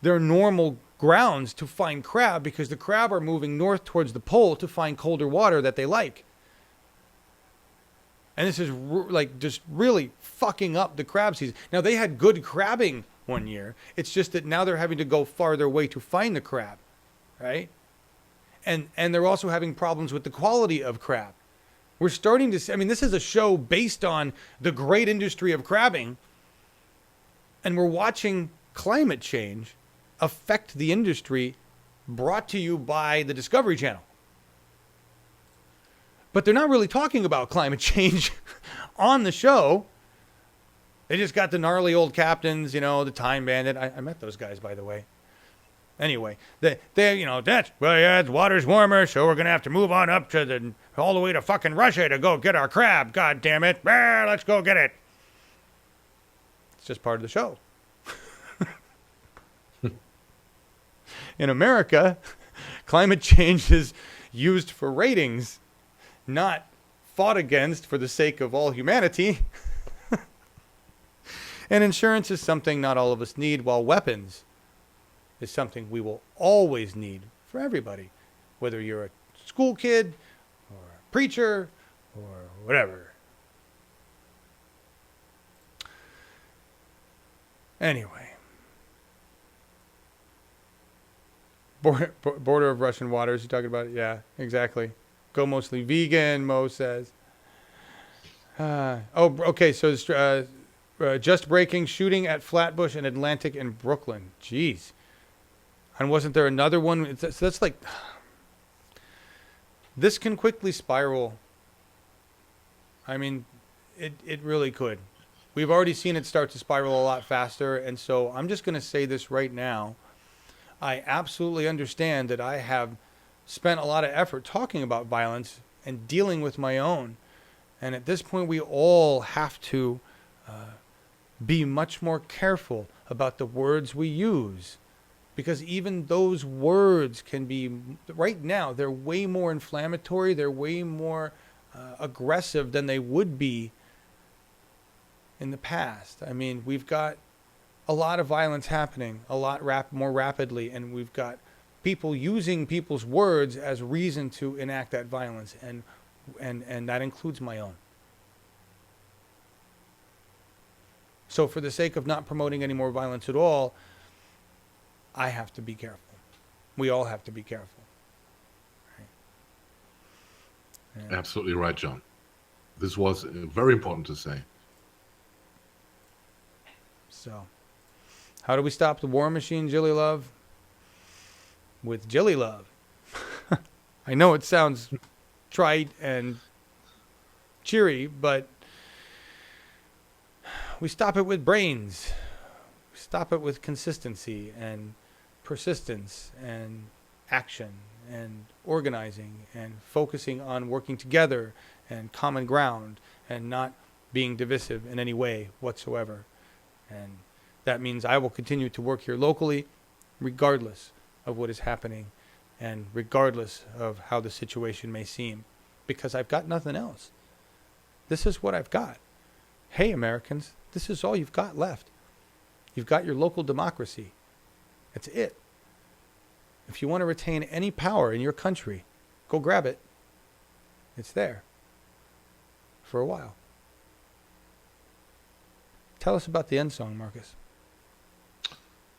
their normal grounds to find crab because the crab are moving north towards the pole to find colder water that they like. And this is like just really fucking up the crab season. Now, they had good crabbing one year. It's just that now they're having to go farther away to find the crab, right? And they're also having problems with the quality of crab. We're starting to see, I mean, this is a show based on the great industry of crabbing. And we're watching climate change affect the industry, brought to you by the Discovery Channel. But they're not really talking about climate change on the show. They just got the gnarly old captains, you know, the Time Bandit. I met those guys, by the way. Anyway, they you know, the water's warmer, so we're going to have to move on up to all the way to fucking Russia to go get our crab. God damn it. Let's go get it. It's just part of the show. In America, climate change is used for ratings, not fought against for the sake of all humanity. And insurance is something not all of us need, while weapons is something we will always need for everybody, whether you're a school kid or a preacher or whatever. Anyway. Border of Russian waters, you talking about it? Yeah, exactly. Go mostly vegan, Mo says. Okay, so it's just breaking, shooting at Flatbush and Atlantic in Brooklyn. Jeez. And wasn't there another one? So that's like, this can quickly spiral. I mean, it really could. We've already seen it start to spiral a lot faster, and so I'm just going to say this right now. I absolutely understand that I have spent a lot of effort talking about violence and dealing with my own. And at this point, we all have to be much more careful about the words we use. Because even those words can be, right now, they're way more inflammatory, they're way more aggressive than they would be in the past. I mean, we've got a lot of violence happening, a lot more rapidly, and we've got people using people's words as reason to enact that violence, and that includes my own. So for the sake of not promoting any more violence at all, I have to be careful. We all have to be careful. Right? Absolutely right, John. This was very important to say. So, how do we stop the war machine, Jilly Love? With Jilly Love. I know it sounds trite and cheery, but we stop it with brains. We stop it with consistency and persistence and action and organizing and focusing on working together and common ground and not being divisive in any way whatsoever. And that means I will continue to work here locally regardless of what is happening and regardless of how the situation may seem, because I've got nothing else. This is what I've got. Hey, Americans, this is all you've got left. You've got your local democracy. That's it. If you want to retain any power in your country, go grab it. It's there for a while. Tell us about the end song, Marcus.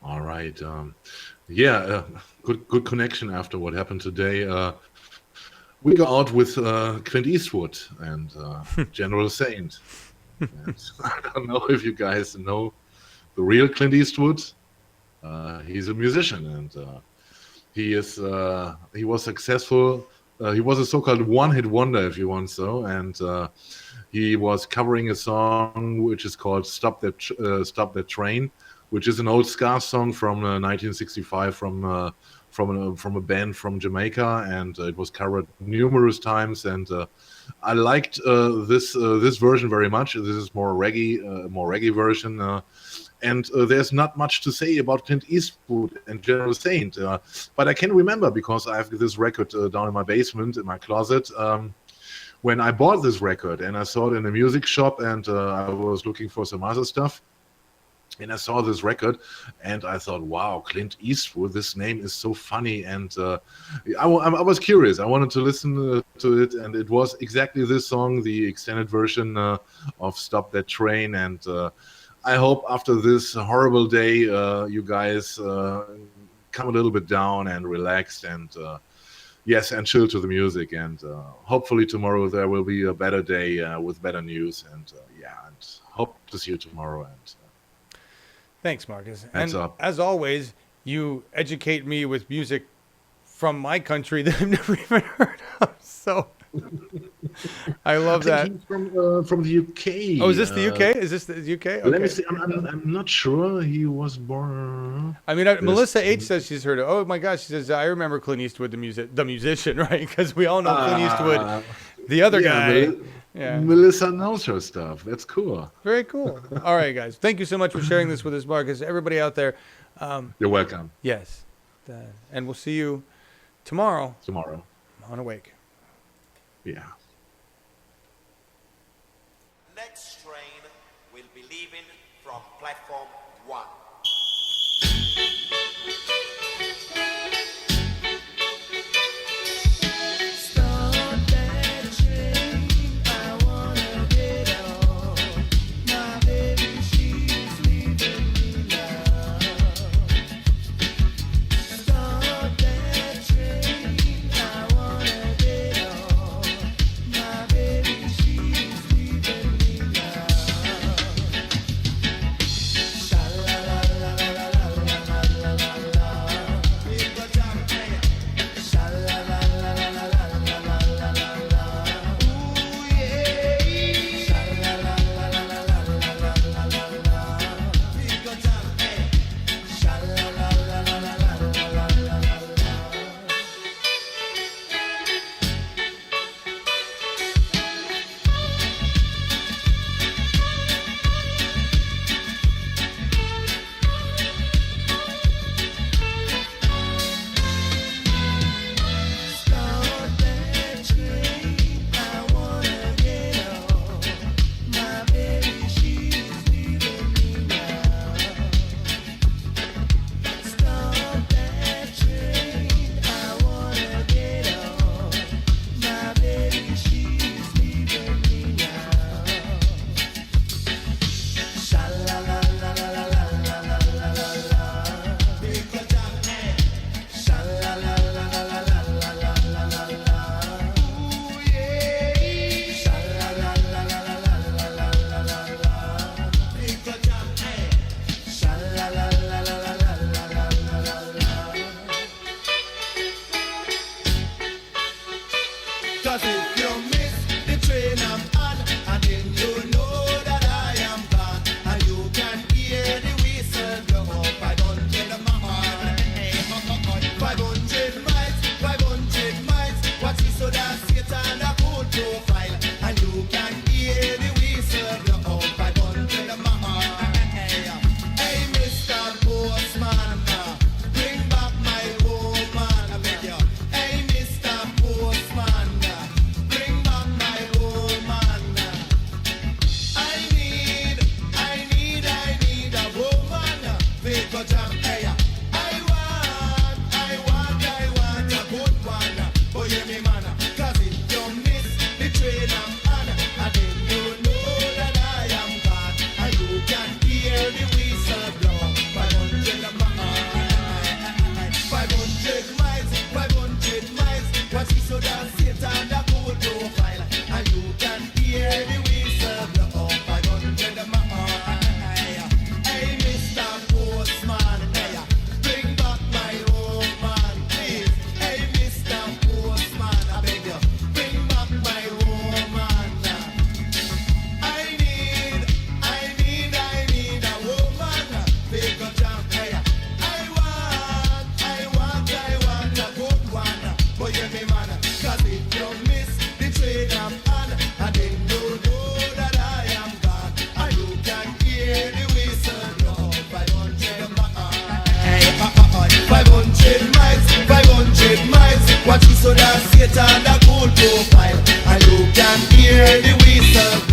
All right. Good connection after what happened today. We go out with Clint Eastwood and General Saint. And I don't know if you guys know the real Clint Eastwood. He's a musician, and he was successful. He was a so-called one-hit wonder, if you want so, and he was covering a song which is called "Stop That Train," which is an old ska song from 1965 from a band from Jamaica, and it was covered numerous times. And I liked this version very much. This is more reggae version. And there's not much to say about Clint Eastwood and General Saint, but I can remember because I have this record down in my basement in my closet. When I bought this record and I saw it in a music shop, and I was looking for some other stuff, and I saw this record, and I thought, wow, Clint Eastwood, this name is so funny. And I was curious. I wanted to listen to it, and it was exactly this song, the extended version of Stop That Train. And I hope after this horrible day, you guys come a little bit down and relaxed, and and chill to the music. And hopefully tomorrow there will be a better day with better news. And and hope to see you tomorrow. And thanks, Marcus. Hands And up. as always, you educate me with music from my country that I've never even heard of. So I love that. He's from the UK. Oh, is this the UK? Is this the UK? Okay. Let me see. I'm not sure. He was born. I mean, Melissa H says she's heard it. Oh my gosh, she says I remember Clint Eastwood, the musician, right? Because we all know Clint Eastwood, the other guy. Yeah. Melissa knows her stuff. That's cool. Very cool. All right, guys. Thank you so much for sharing this with us, Marcus. Everybody out there. You're welcome. Yes. And we'll see you tomorrow on Awake. Yeah. Next train will be leaving from platform 1. straight and a cool profile, and you can hear the whistle